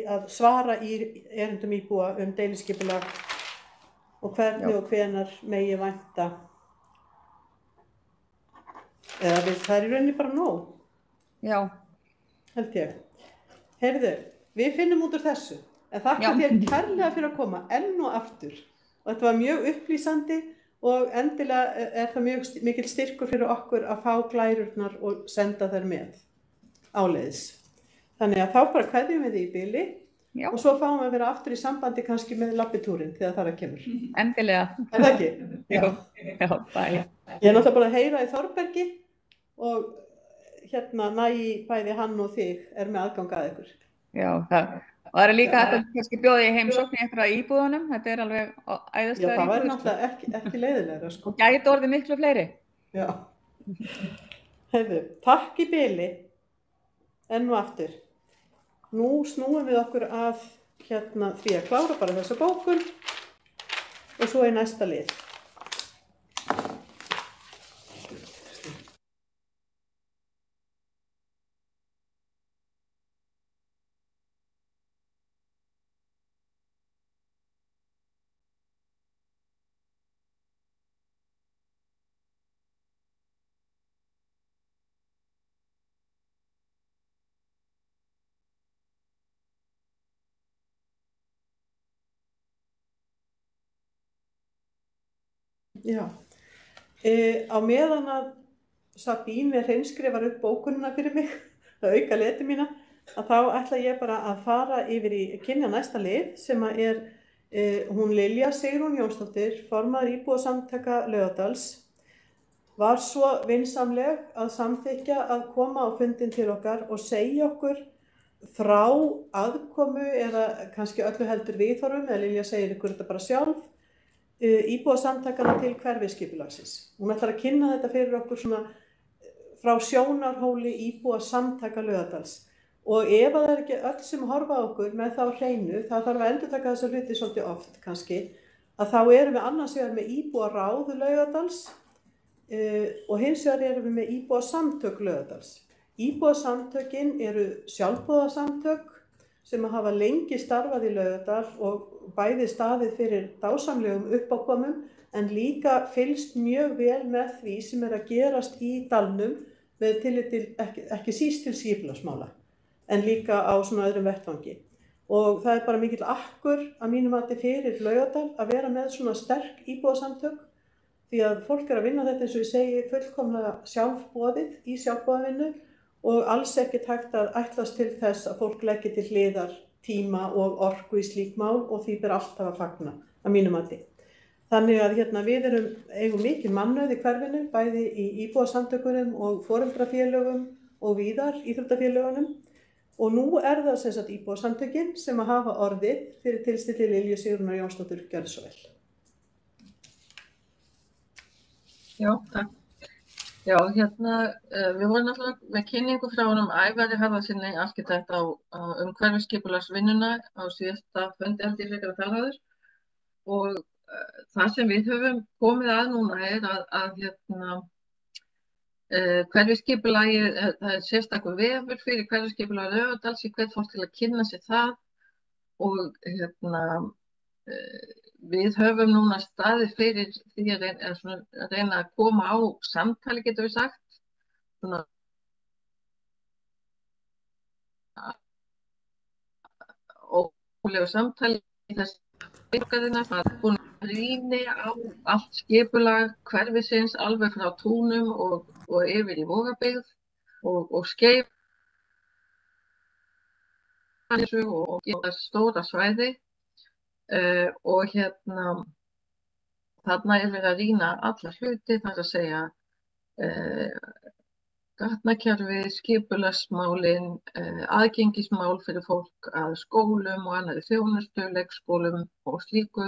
að svara í erindum íbúa deiliskipulag og hvernig og hvenær megi vænta. Eða það er í rauninni bara nóg. Já. Held ég. Heyrðu, við finnum út úr þessu, en þakka þér kærlega fyrir að koma enn og aftur. Og þetta var mjög upplýsandi og endilega er það mjög mikil styrkur fyrir okkur að fá glærurnar og senda þær með áleiðis. Þannig að þá bara kveðjum við í bili og svo fáum við að vera aftur í sambandi kannski með labbitúrin þegar það kemur. Endilega. Er það ekki? Já, bæ. Ég er náttúrulega bara að heyra í Þórbergi og hérna bæði hann og þig er með aðgang að ykkur. Já, og það er líka hægt að kannski bjóða í heimsókn í einhverja íbúðunum, þetta er alveg æðislega íbúður. Já, það væri náttúrulega ekki leiðilegra, sko. Og gæti orðið miklu fleiri. Já. Heyrðu, takk í bili, enn og aftur. Nú snúum við okkur að því að klára bara þessa bókun og svo í næsta lið. Já, á meðan að Sabine hreinskrifar upp bókunina fyrir mig, það auka leti mína, að þá ætla ég bara að fara yfir í kynja næsta lið sem er hún Lilja Sigrún Jónsdóttir, formaður íbúasamtaka Laugardals, var svo vinsamleg að samþykkja að koma á fundinn til okkar og segja okkur frá aðkomu eða kannski öllu heldur viðhorfum, eða Lilja segir ykkur þetta bara sjálf, íbúasamtakana til hverfisskipulagsins. Hún ætlar að kynna þetta fyrir okkur svona frá sjónarhóli íbúasamtaka Laugardals. Og ef það er ekki öll sem horfa á okkur með þá hreinu, það þarf að endurtaka þessa hluti svolítið oft kannski, að þá erum við annars vegar með íbúaráð Laugardals og hins vegar erum við með íbúasamtök Laugardals. Íbúasamtökin eru sjálfboðasamtök sem hafa lengi starfað í Laugardal og bæði staðið fyrir dásamlegum uppákomum en líka fylgst mjög vel með því sem er að gerast í dalnum með tilliti ekki síst til skipulagsmála en líka á svona öðrum vettvangi. Og það er bara mikill akkur að mínum mati fyrir Laugardal að vera með svona sterk íbúasamtök því að fólk er að vinna þetta eins og ég segi fullkomlega sjálfboðið í sjálfboðavinnu og alls ekkert hægt að ætlast til þess að fólk leggi til hliðar tíma og orku í slík mál og því ber alltaf að fagna að mínu mati. Þannig að við eigum mikið mannauð í hverfinu, bæði í íbúasamtökunum og foreldrafélögum og víðar íþróttafélögunum. Og nú það sem sagt íbúasamtökin sem að hafa orðið fyrir tilstilli Lilju Sigrúnar Jónsdóttur. Gjörðu svo vel. Já, takk. Já, við vorum náttúrulega með kynningu frá honum Ævari Harðarsyni, arkitekt á umhverfisskipulagsvinnuna á síðasta fundi held ég frekar að tala áður. Og það sem við höfum komið að núna að hverfisskipulagi, það sérstakur vefur fyrir hverfisskipulagi Laugardals, ég hvet fólk til að kynna sér það og við höfum núna staðið fyrir því að reyna að koma á samtali, getum við sagt, svona ótrúlegu samtali í þessu byggingarina, það búin rýni á allt skipulag hverfisins alveg frá túnum og yfir í Vogabyggð og skeif og geta stóra svæði og þarna verið að rýna alla hluti, það að segja gatnakerfi, skipulagsmálin, aðgengismál fyrir fólk að skólum og annarri þjónustu, leikskólum og slíku.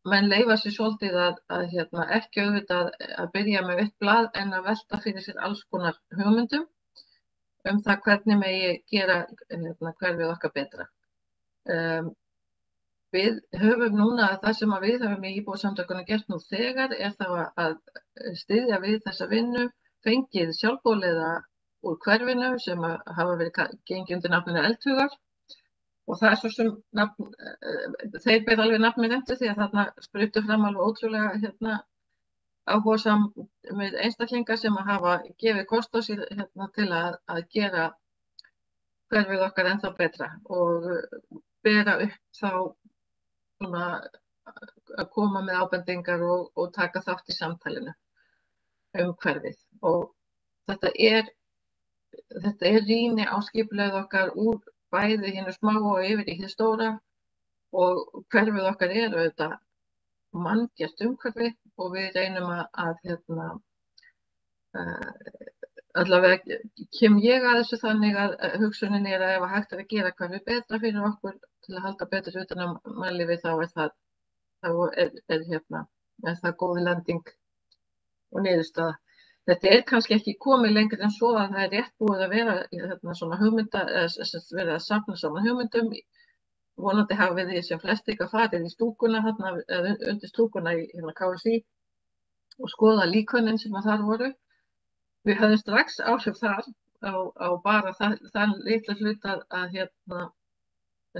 Menn leyfa sér svolítið að ekki auðvitað að byrja með eitt blað en að velta fyrir sér alls konar hugmyndum það hvernig megi gera hverfið okkar betra. Við höfum núna það sem við höfum í íbúasamtökunum gert nú þegar þá að styðja við þessa vinnu, fengið sjálfboðaliða úr hverfinu sem hafa verið gengið undir nafninu Eldhugar og það svo sem þeir ber alveg nafni nefndu því að þarna spruttu fram alveg ótrúlega áhugasamir einstaklingar sem hafa gefið kost á sér til að gera hverfið okkar ennþá betra og bera upp þá að koma með ábendingar og taka þátt í samtalinu hverfið. Og þetta er rýni á skipulagið okkar úr bæði hinu smá og yfir í hið stóra og hverfið okkar auðvitað manngert umhverfi og við reynum að allavega kem ég að þessu þannig að hugsunin að ef hægt að gera hverfið betra fyrir okkur til að halda betur utan mannlífi þá er það góð lending og niðurstaða. Þetta kannski ekki komið lengur en svo að það rétt búið að vera svona hugmynda, verið að safna saman hugmyndum. Vonandi hafa við sem flest ekki farið í stúkuna, undir stúkuna í KSÍ og skoða líkönin sem þar voru. Við höfum strax áhrif þar á bara þann litla hlut að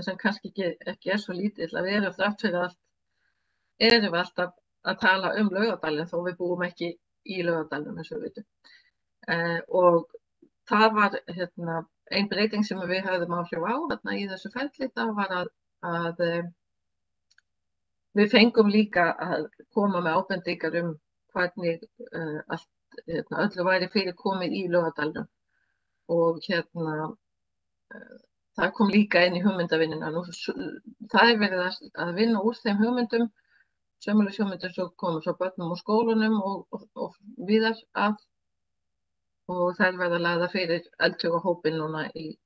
sem kannski ekki svo lítill að við erum þrátt fyrir allt, erum við alltaf að tala Laugardalinn þó við búum ekki í Laugardalnum eins og við vitum. Og það var ein breyting sem við höfðum áhrif á í þessu ferli, það var að við fengum líka að koma með ábendingar hvernig öllu væri fyrir komið í Laugardalnum og það kom líka inn í hugmyndavinnuna. Það verið að vinna úr þeim hugmyndum, sömulegis hugmyndum sem komu frá börnum og skólunum og víðar að og þær verða lagðar fyrir eldhugahópinn núna í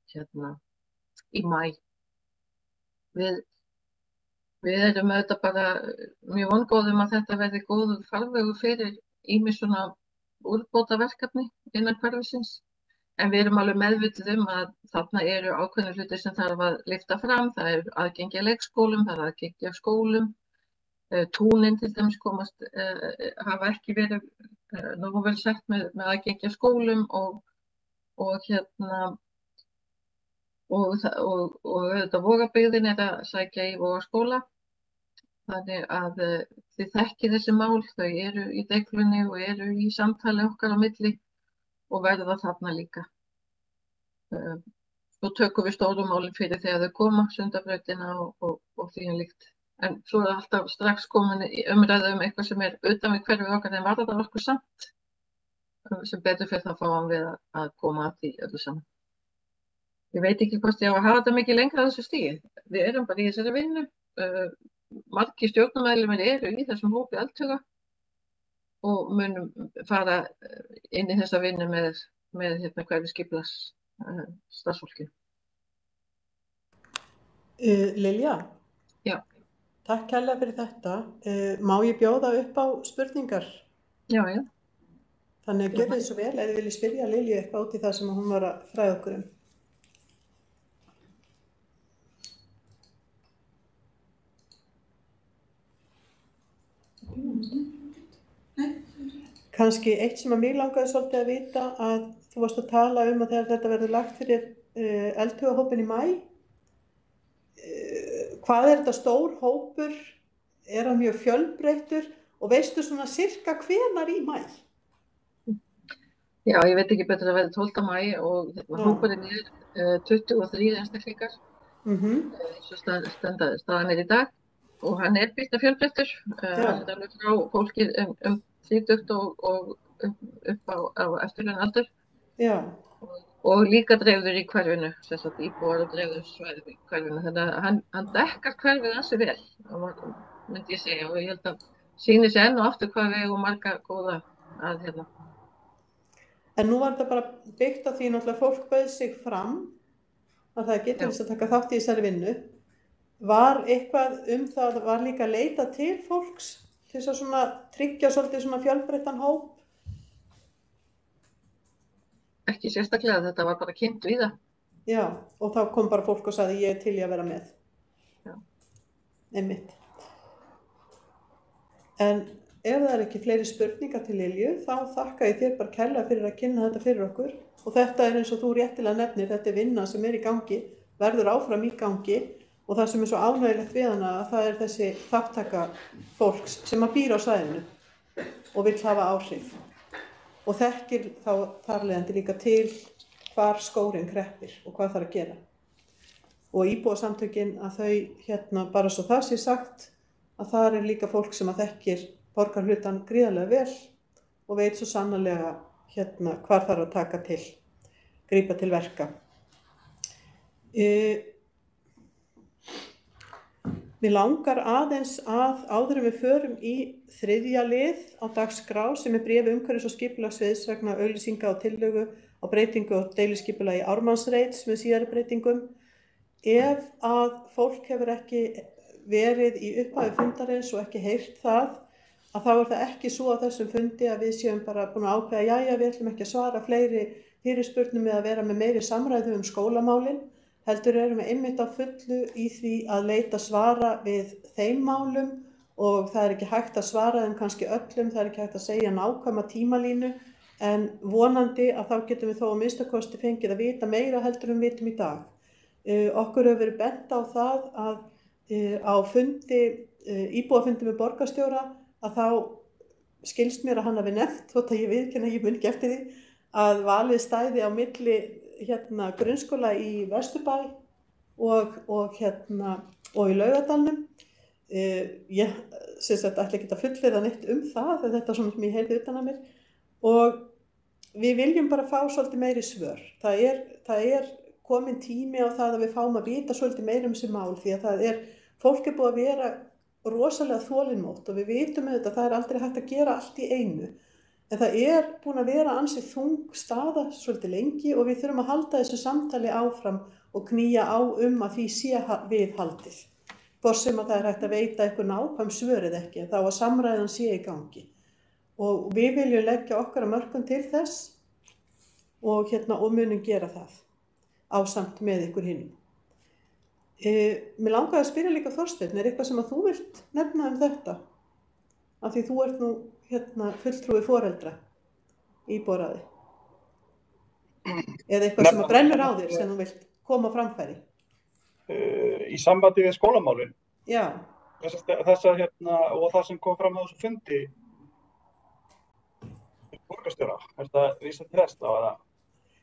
maí. Við erum auðvitað bara mjög vongóðum að þetta verði góður farvegur fyrir ýmis svona úrbótaverkefni innan hverfisins. En við erum alveg meðvituð að þarna eru ákveðnir hlutir sem þarf að lyfta fram. Það aðgengi að leikskólum, það aðgengi að skólum. Túnin til dæmis hafa ekki verið nógu vel sett með aðgengi að skólum og auðvitað Vogabyggðin að sækja í Vogaskóla. Þannig að þið þekkið þessi mál, þau eru í deiglunni og eru í samtali okkar á milli og verða þarna líka. Svo tökum við stóru málin fyrir þegar þau koma, Sundabrautina og því líkt. En svo alltaf strax komin í umræðu eitthvað sem utan við hverfið okkar en varðar það okkur samt. Sem betur fyrir það fáum við að koma að því öllu saman. Ég veit ekki hvort ég á að hafa þetta mikið lengra á þessu stigi. Við erum bara í þessari vinnu. Margir stjórnarmeðlimir eru í þessum hópi eldhuga og munum fara inn í þessa vinnu með hverfisskipulags starfsfólki. Lilja? Já. Takk kærlega fyrir þetta. Má ég bjóða upp á spurningar? Já. Þannig að gjörðu þið svo vel ef þið viljið spyrja Lilju eitthvað út í það sem hún var að fræða okkur um. Kannski eitt sem að mig langaði svolítið að vita að þú varst að tala um að þegar þetta verður lagt fyrir eldhugahópinn í maí. Hvað er þetta stór hópur? Er hann mjög fjölbreyttur? Og veistu svona sirka hvenær í maí? Já, ég veit ekki betur að verði 12. maí og hópurinn er 23 einstaklingar. Eins og staðan er í dag. Og hann er býsta fjölbreyttur. Hann er alveg frá fólki þrítugt og upp á eftirlaun aldur. Já. Og líka dreifður í hverfinu, sem sagt íbúar og dreifður svæði í hverfinu. Þannig að hann dekkar hverfið ansi vel, myndi ég segja, og ég held að sýni sig enn og aftur hvað við eigum marga góða að hérna. En nú var þetta bara byggt á því náttúrulega fólk bauð sig fram, að það getur þess að taka þátt í þessari vinnu. Var eitthvað það, var líka að leita til fólks til þess að svona tryggja svolítið svona fjölbreyttan hóp? Ekki sérstaklega, þetta var bara kynnt við það. Já, og þá kom bara fólk og sagði ég er til í að vera með. Já. Einmitt. En ef það er ekki fleiri spurningar til Lilju, þá þakka ég þér bara kærlega fyrir að kynna þetta fyrir okkur. Og þetta er eins og þú réttilega nefnir, þetta er vinna sem er í gangi, verður áfram í gangi. Og það sem er svo ánægilegt við hana að það er þessi þáttaka fólks sem að býr á svæðinu og vill hafa áhrif. Og þekkir þá þarlegandi líka til hvar skórinn kreppir og hvað þarf að gera. Og íbúasamtökin að þau, bara svo það sé sagt, að það er líka fólk sem að þekkir borgarhlutann gríðarlega vel og veit svo sannarlega hvar þarf að taka til, grípa til verka. Mig langar aðeins að áður en við förum í 3. lið á dagskrá sem er bréf umhverfis- og skipulagssviðs vegna auglýsinga og tillögu á breytingu og deiliskipulagi Ármannsreits með síðari breytingum. Ef að fólk hefur ekki verið í upphafi fundarins og ekki heyrt það, að þá er það ekki svo á þessum fundi að við séum bara búin að ákveða, jæja, við ætlum ekki að svara fleiri fyrirspurnum eða vera með meiri samræðu skólamálin. Heldur erum við einmitt á fullu í því að leita svara við þeim málum og það er ekki hægt að svara þeim kannski öllum, það er ekki hægt að segja nákvæma tímalínu en vonandi að þá getum við þó að minnstakosti fengið að vita meira heldur en við vitum í dag. Okkur hefur verið bent á það að á fundi, íbúafundi með borgarstjóra að þá skilst mér að hann hafi nefnt, þótt að ég viðurkenni að ég mun ekki eftir því, að valið stæði á milli grunnskóla í Vesturbæ og í Laugardalnum. Ég ætla ekki að fullyrða neitt það, þetta er svona sem ég heyrði utan að mér og við viljum bara fá svolítið meiri svör. Það er komin tími á það að við fáum að vita svolítið meira þessi mál því að fólk er búið að vera rosalega þolinmótt og við vitum að það er aldrei hægt að gera allt í einu. En það er búin að vera ansi þung staða svolítið lengi og við þurfum að halda þessu samtali áfram og knýja á að því sé viðhaldið. Hvort sem að það er hægt að veita eitthvað nákvæm svör eða ekki, þá að samræðan sé í gangi. Og við viljum leggja okkar að mörkum til þess og munum gera það ásamt með ykkur hinum. Mér langaði að spyrja líka Þorsteinn, er eitthvað sem að þú vilt nefna þetta? Af því þú ert nú fulltrúi foreldra í íbúaráði. Eða eitthvað sem að brennur á þér sem þú vilt koma á framfæri. Í sambandi við skólamálin. Já. Og það sem kom fram á þessu fundi borgarstjóra, er það vísað til þess þá eða?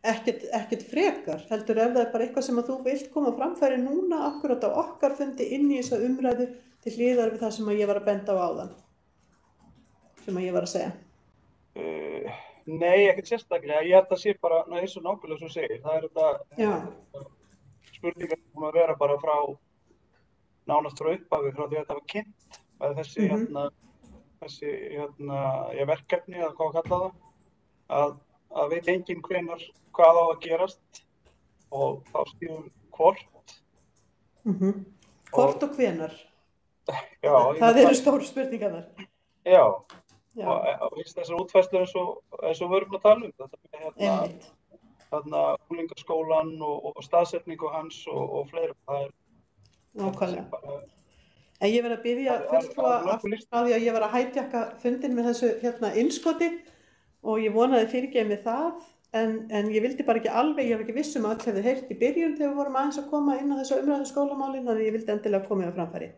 Ekkert frekar, heldur ef það er bara eitthvað sem að þú vilt koma á framfæri núna akkurat á okkar fundi inn í þessa umræðu til hliðar við það sem að ég var að benda á áðan. Sem að ég var að segja. Nei, ekkert sérstaklega. Ég held að sé bara eins og nákvæmlega sem þú segir. Það er þetta spurningar búin að vera bara frá nánast frá upphafi, frá því að þetta var kynnt með þessi verkefni eða hvað að kalla það, að veit enginn hvað á að gerast og þá skilum hvort. Hvort og hvenar? Já. Það eru stóru spurningarnar. Já. Og þessar útfærslur eins og við erum að tala Einmitt. Þarna unglingaskólan og staðsetningu hans og fleira. Það nákvæmlega. En ég verð að biðja fulltrúa á því að ég var að hættjakka fundin með þessu innskoti og ég vonaði fyrirgefa mig það, en ég vildi bara ekki alveg, ég var ekki viss um að allir hefði heyrt í byrjun þegar við vorum aðeins að koma inn á þessu umræðu skólamálin, þannig ég vildi endilega koma á framfæri.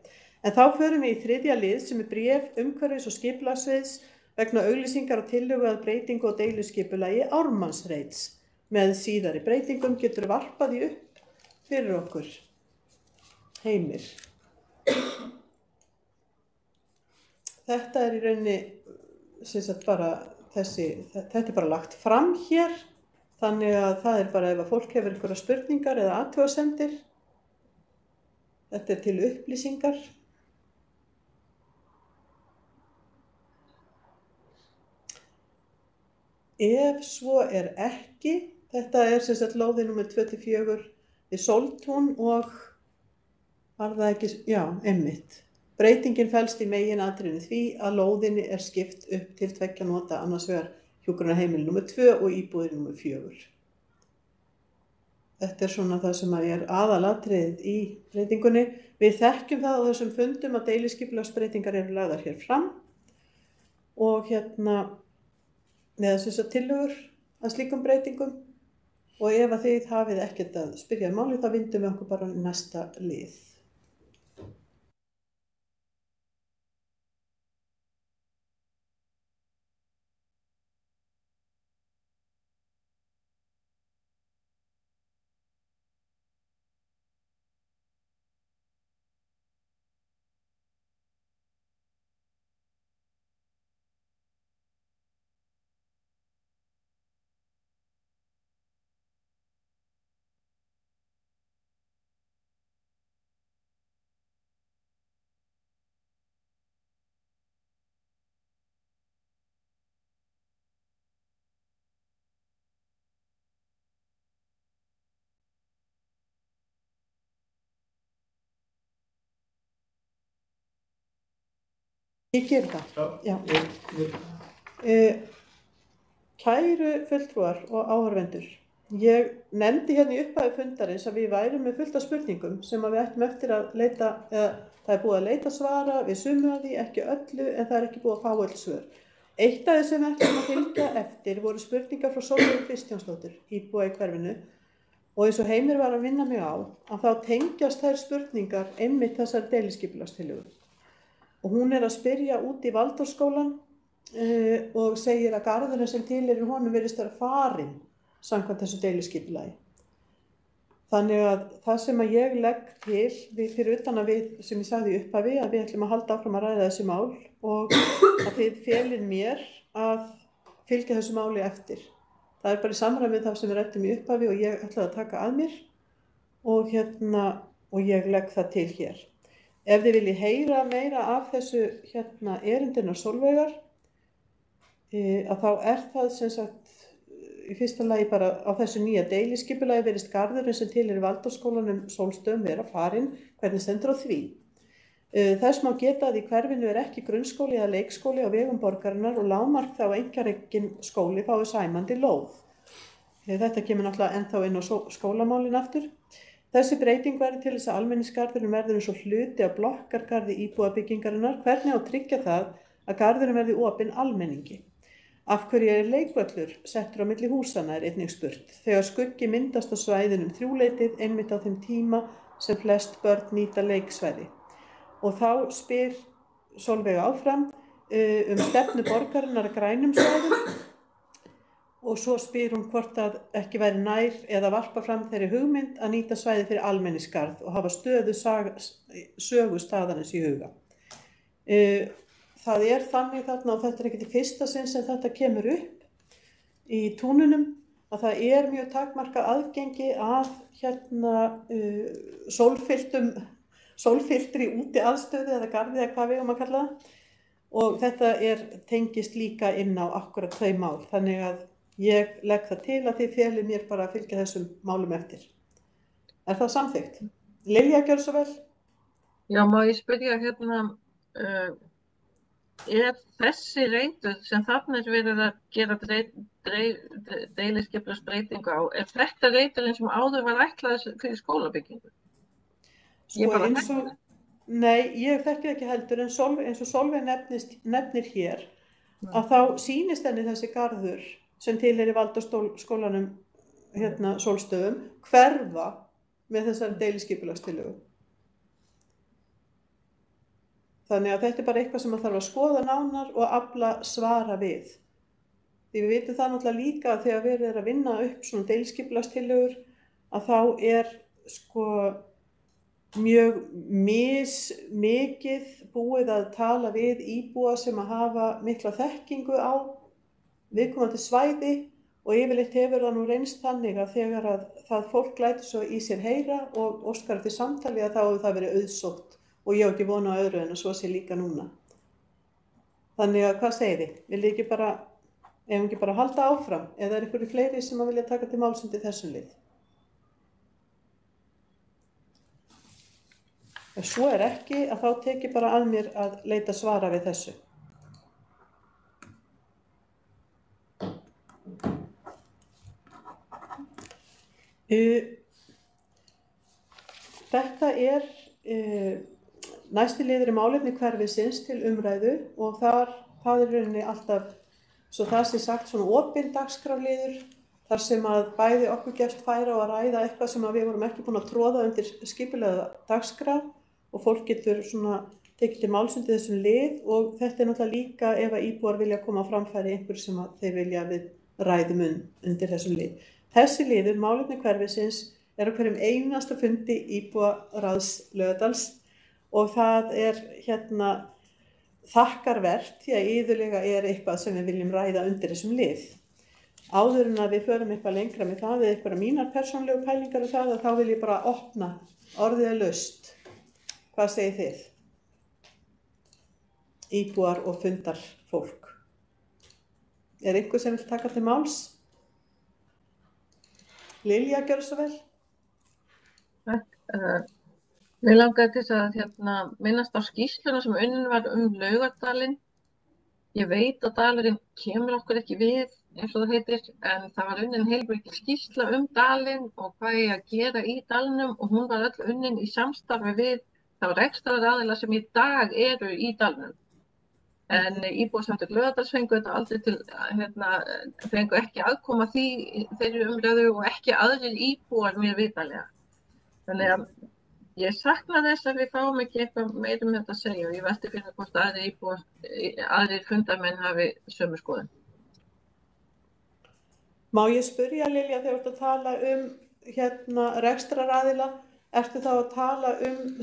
En þá förum við í 3. lið sem er bréf umhverfis- og skipulagssviðs vegna auglýsingar og tillögu að breytingu og deiluskipulagi Ármannsreits. Með síðari breytingum getur varpað í upp fyrir okkur. Heimir. Þetta er í rauninni þetta er bara lagt fram hér, þannig að það er bara ef að fólk hefur einhverjar spurningar eða athugasemdir. Þetta er til upplýsingar. Ef svo er ekki, þetta er lóði númer 24 við Sóltún og var það ekki, já, einmitt. Breytingin felst í meginatriðinu því að lóðinni er skipt upp til 2 nota, annars vegar hjúkrunarheimili númer 2 og íbúðir númer 4. Þetta er svona það sem er aðalatriðið í breytingunni. Við þekkjum það á þessum fundum að deiliskipulagsbreytingar eru lagðar hér fram og með þessar tillögur að slíkum breytingum, og ef að þið hafið ekkert að spyrja máli þá vindum við okkur bara næsta lið. Ég geri það. Já. Kæru fulltrúar og áhorfendur, ég nefndi hérna í upphafi fundarins að við værum með fullt af spurningum sem við ættum eftir að leita, það er búið að leita svara, við sumu að því, ekki öllu, en það er ekki búið að fá öll svör. Eitt af þessum við ættum að fylgja eftir voru spurningar frá Sólveigu Kristjánsdóttur, íbúa í hverfinu, og eins og Heimir var að vinna mig á, að þá tengjast þær spurningar einmitt þessar deiliskipulagstillögu. Og hún er að spyrja út í Valdórsskólann og segir að garðurinn sem tilheyrir honum virðist vera farinn samkvæmt þessu deiliskipulagi. Þannig að það sem að ég legg til, fyrir utan að við, sem ég sagði í upphafi, að við ætlum að halda áfram að ræða þessi mál og að þið felið mér að fylgja þessu máli eftir. Það er bara í samræmi það sem við ræddum í upphafi og ég ætlaði að taka að mér og ég legg það til hér. Ef þið viljið heyra meira af þessu erindinnar Sólveigar, að þá er það sem sagt í fyrsta lagi bara á þessu nýja deiliskipulagi virðist garðurinn sem tilheyrir Valdórsskólanum Sólstöðum vera farinn, hvernig stendur á því. Þess má geta að í hverfinu er ekki grunnskóli eða leikskóli á vegum borgarinnar og lágmark þá einkarekinn skóli fái sæmandi lóð. Þetta kemur náttúrulega ennþá inn á skólamálin aftur. Þessi breyting verður til þess að almenningsgarðurinn verður eins og hluti af blokkargarði íbúðabyggingarinnar. Hvernig á að tryggja það að garðurinn verði opinn almenningi? Af hverju er leikvöllur settur á milli húsanna er einnig spurt. Þegar skuggi myndast á svæðinum 3-leytið einmitt á þeim tíma sem flest börn nýta leiksvæði. Og þá spyr Sólveiga áfram stefnu borgarinnar að grænum svæðum. Og svo spyr hún hvort að ekki væri nær eða varpa fram þeirri hugmynd að nýta svæði fyrir almenningsgarð og hafa stöðu sögu staðarins í huga. Það er þannig þarna, og þetta er ekki til fyrsta sinn sem þetta kemur upp í túnunum, að það er mjög takmarkað aðgengi að sólfylltri úti aðstöðu eða garði eða hvað við að kalla það. Og þetta tengist líka inn á akkurat þau mál. Þannig að ég legg það til að þið felið mér bara að fylgja þessum málum eftir. Er það samþykkt? Lilja, gjörðu svo vel. Já, má ég spyrja þessi reitur sem þarna verið að gera deiliskipulagsbreytingu á, þetta reiturinn sem áður var ætlaður fyrir skólabyggingu? Nei, ég þekki ekki heldur, en eins og Sólveig nefnir hér, að þá sýnist henni þessi garður sem tilheyrir Valdaskólanum, Sólstöðum, hverfa með þessari deiliskipulagstillögu. Þannig að þetta bara eitthvað sem maður þarf að skoða nánar og afla svara við. Því við vitum það náttúrulega líka að þegar verið að vinna upp svona deiliskipulagstillögur, að þá mjög mikið búið að tala við íbúa sem að hafa mikla þekkingu á viðkomandi svæði og yfirleitt hefur það nú reynst þannig að þegar að það fólk lætur svo í sér heyra og óskar eftir samtali að þá hefur það verið auðsótt og ég á ekki vona á öðru en að svo sé líka núna. Þannig að hvað segið þið? Viljið ekki bara halda áfram eða er einhverju fleiri sem að vilja taka til máls undir þessum lið? Ef svo er ekki, að þá tek ég bara að mér að leita svara við þessu. Þetta næsti liður málefni hverfisins til umræðu og það er rauninni alltaf, svo það sé sagt, svona opin dagskrárliður, þar sem að bæði okkur gefst færa á að ræða eitthvað sem að við vorum ekki búin að troða undir skipulega dagskrár og fólk getur svona tekið til máls undir þessum lið og þetta er náttúrulega líka ef að íbúar vilja koma á framfæri einhver sem að þeir vilja við ræðum undir þessum lið. Þessi liður, málefni hverfisins, er á hverjum einasta fundi íbúaráðs Laugardals og það er þakkarvert því að iðulega er eitthvað sem við viljum ræða undir þessum lið. Áður en að við förum eitthvað lengra með það eða eitthvað mínar persónlegu pælingar og það, þá vil ég bara opna, orðið er laust. Hvað segið þið? Íbúar og fundarfólk. Er einhver sem vil taka til máls? Lilja, gjörðu svo vel. Takk. Mig langaði til að minnast á skýrsluna sem unnin var Laugardalinn. Ég veit að dalurinn kemur okkur ekki við, eins og það heitir, en það var unnin heilmikil skýrsla dalinn og hvað ég að gera í dalnum og hún var öll unnin í samstarfi við þá rekstraraðila sem í dag eru í dalnum. En íbúasamtök Laugardals fengu þetta aldrei fengu ekki aðkoma þeirri umræðu og ekki aðrir íbúar mér vitanlega. Þannig að ég sakna þess að við fáum ekki eitthvað meira þetta að segja og ég velti fyrir hvort aðrir fundarmenn hafi sömu skoðun. Má ég spyrja Lilja þegar þú ert að tala rekstraraðila, ertu þá að tala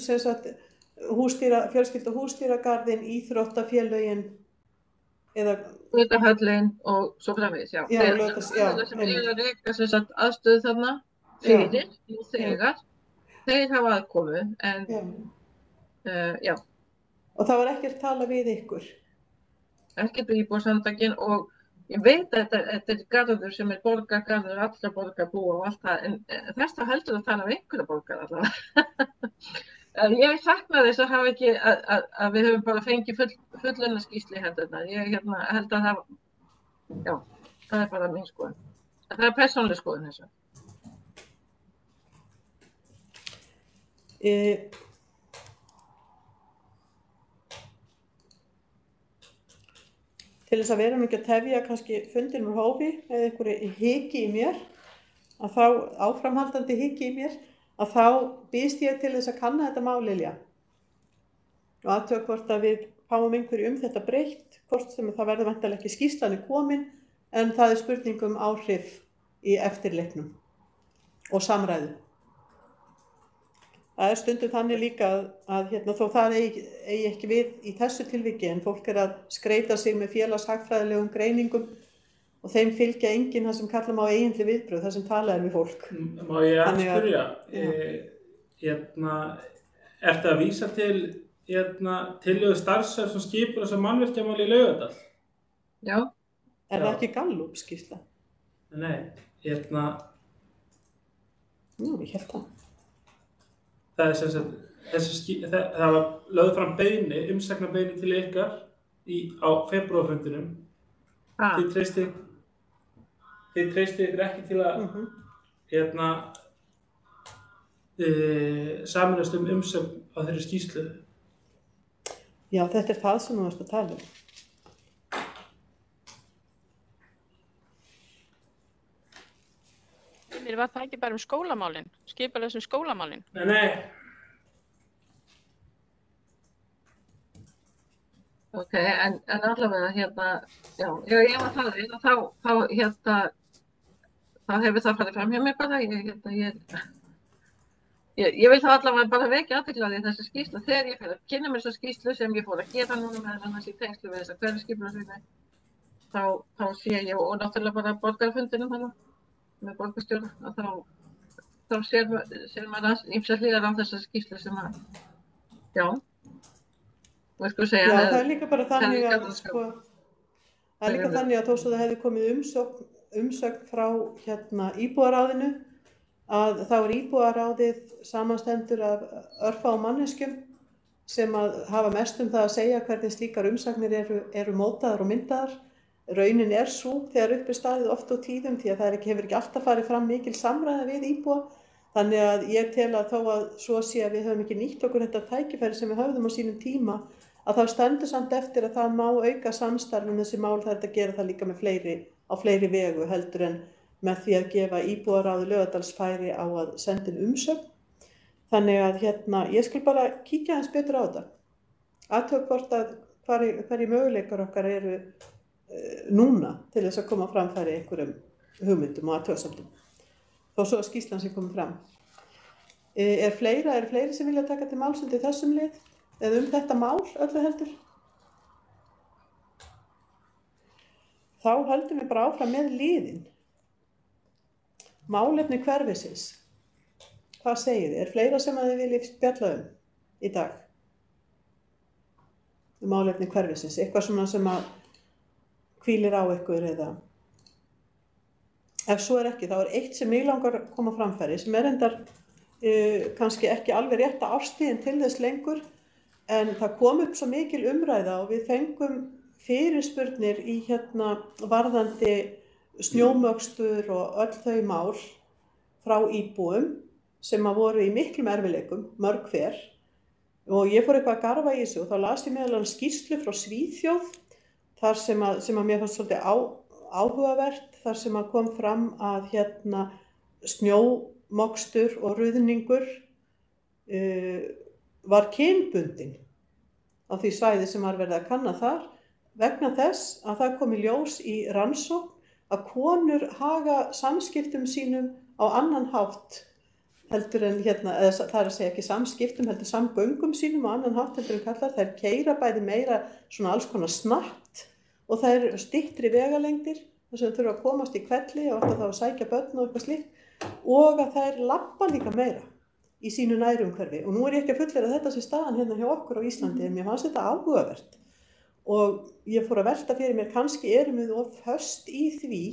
sem sagt fjölskyldu húsdýragarðinn, íþróttafélögin eða Laugardalshöllin og svo framvegis, já. Þeir sem eru að reka sem sagt aðstöðu þarna fyrir nú þegar. Þeir hafa aðkomu, en já. Og það var ekkert tala við ykkur? Ekkert við íbúasamtökin og ég veit að þetta er garður sem er borgargarður, allra borgarbúa og allt það, en þess þá heldur að tala við einhverja borgar allavega. Ég sakna þess að hafa ekki, að við höfum bara fengið fullunarskýrslu í hendurnar. Ég held að það er bara mín skoðun. Það er persónuleg skoðun þessu. Til þess að vera mikið að tefja kannski fundinum úr hófi eða einhverju hiki í mér, að þá áframhaldandi hiki í mér, að þá býðst ég til þess að kanna þetta mál, Lilja. Og athuga hvort að við fáum einhverju þetta breytt, hvort sem það verður væntanlega ekki skýrslan komin, en það er spurning áhrif í eftirleiknum og samræðu. Það er stundum þannig líka að þó það eigi ekki við í þessu tilviki en fólk að skreita sig með félagshagfræðilegum greiningum og þeim fylgja enginn það sem kalla má eiginleg viðbrögð, það sem talað við fólk. Má ég spyrja, ertu að vísa til tillögu starfshóps sem skipulags- og mannvirkjamála í Laugardal? Já. Er það ekki Gallup skýrsla? Nei, ég held það. Það er sem sagt, það var lögð fram umsagnarbeiðni til ykkar á febrúarfundinum. Þið treystið ykkur ekki til að sameinast umsögn á þeirri skýrslu. Já, þetta er það sem þú varst að tala um. Var það ekki bara skólamálin? Skipulags skólamálin? Nei. Ok, en allavega já, ég var það, þá hefur það farið fram hjá mér bara, ég vil þá allavega bara vekja athygli á því þessi skýrsla, þegar ég fer að kynna mér þessa skýrslu sem ég fór að gera núna með annars í tengslu við þessa hverfisskipulagsvinnu, þá sé ég, og náttúrulega bara borgarafundinum hana, með borgarstjóra, að þá sér maður ýmsar hliðar á þessa skýrslu sem að, já. Já, það er líka bara þannig að það er líka þannig að þó svo það hefði komið umsögn frá íbúaráðinu að þá er íbúaráðið samanstendur af örfáum manneskjum sem að hafa mest það að segja hvernig slíkar umsagnir eru mótaðar og myndaðar. Raunin er svo þegar upp er staðið oft á tíðum því að það hefur ekki alltaf farið fram mikil samræða við íbúa. Þannig að ég tel að þó að svo sé að við höfum ekki nýtt okkur þetta tækifæri sem við höfðum á sínum tíma að þá stendur samt eftir að það má auka samstarf þessi mál það er að gera það líka með á fleiri vegu heldur en með því að gefa íbúaráði Laugardals færi á að senda inn umsögn. Þannig að ég skal bara kíkja aðeins betur á þetta. Athuga hvort að hverju möguleikar okkar eru núna til þess að koma framfæri einhverjum hugmyndum og athugasemdum. Þó svo að skýrslan sem komið fram. Er fleiri sem vilja taka til máls undir þessum lið? Eða þetta mál öllu heldur? Þá höldum við bara áfram með liðin. Málefni hverfisins. Hvað segið þið? Er fleira sem að þið viljið spjalla í dag? Málefni hverfisins. Eitthvað svona sem að hvílir á ykkur eða... Ef svo er ekki, þá er eitt sem mig langar að koma framfæri sem er endar kannski ekki alveg rétta árstíðin til þess lengur en það kom upp svo mikil umræða og við fengum fyrirspurnir í varðandi snjómokstur og öll þau mál frá íbúum sem að voru í miklum erfiðleikum, mörg hver og ég fór eitthvað að garfa í þessu og þá las ég meðal annars skýrslu frá Svíþjóð þar sem að mér fannst svolítið áhugavert þar sem að kom fram að snjómokstur og ruðningur var kynbundinn á því svæði sem var verið að kanna þar vegna þess að það kom í ljós í rannsókn að konur haga samskiptum sínum á annan hátt heldur en eða það er að segja ekki samskiptum heldur samgöngum sínum á annan hátt heldur en kallar þær keyra bæði meira svona alls konar snatt og það eru styttri vegalengdir þess að þau þurfa að komast í hvelli og alltaf þá að sækja börn og eitthvað slíkt og að það labba líka meira í sínu nærumhverfi og nú er ég ekki að fullera þetta sem staðan hérna hjá okkur á Íslandi en mér fannst þetta áhugavert og ég fór að velta fyrir mér kannski erum við of föst í því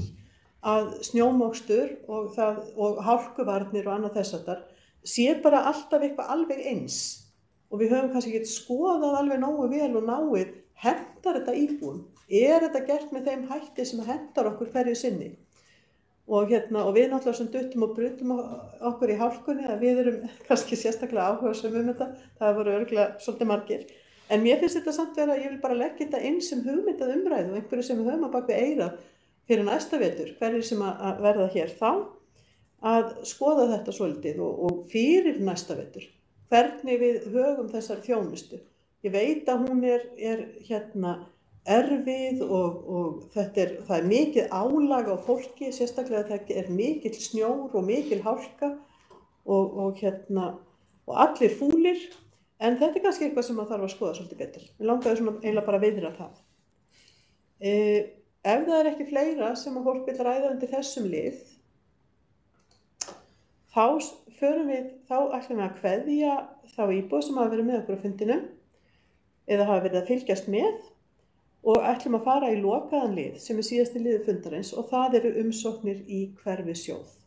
að snjómokstur og hálkuvarnir og annað þess aftar sé bara alltaf eitthvað alveg eins og við höfum kannski ekki skoðað alveg nógu vel og náið hentar þetta íbúum er þetta gert með þeim hætti sem hentar okkur hverju sinni og við náttúrulega sem duttum og brutum okkur í hálkunni að við erum kannski sérstaklega áhugasöm þetta það voru örugglega svolítið margir en mér finnst þetta samt vera að ég vil bara leggja þetta inn sem hugmyndað umræðu og einhverju sem við höfum að baka við eyrað fyrir næsta vetur hverju sem að verða hér þá að skoða þetta svolítið og fyrir næsta vetur hvernig við högum þessar þjónustu ég veit að hún er erfið og það er mikið álag á fólki, sérstaklega það er mikill snjór og mikil hálka og allir fúlir, en þetta er kannski eitthvað sem maður þarf að skoða svolítið betur. Mér langaði svona eiginlega bara að viðra það. ef það ekki fleira sem að fólk vil ræða undir þessum lið, þá ætlum við að kveðja þá íbúa sem hafa verið með okkur á fundinum eða hafa verið að fylgjast með og ætlum að fara í lokaðan lið sem síðasti liður fundarins og það eru umsóknir í Hverfissjóð.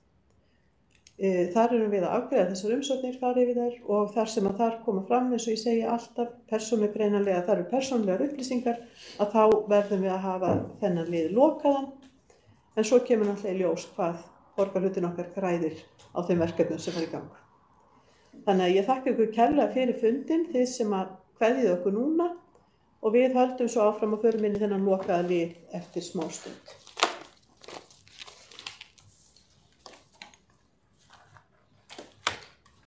Þar erum við að afgreiða þessar umsóknir, fara yfir þær og þar sem að þar koma fram, eins og ég segi alltaf persónulega greinanlega, það eru persónulegar upplýsingar, að þá verðum við að hafa þennan lið lokaðan, en svo kemur náttúrulega í ljós hvað borgarhlutin okkar græðir á þeim verkefnum sem fara í gang. Þannig að ég þakka ykkur kærlega fyrir fundin, þið sem að kveðið okkur núna og við höldum svo áfram að förum inn í þennan lokaða lið eftir smá stund.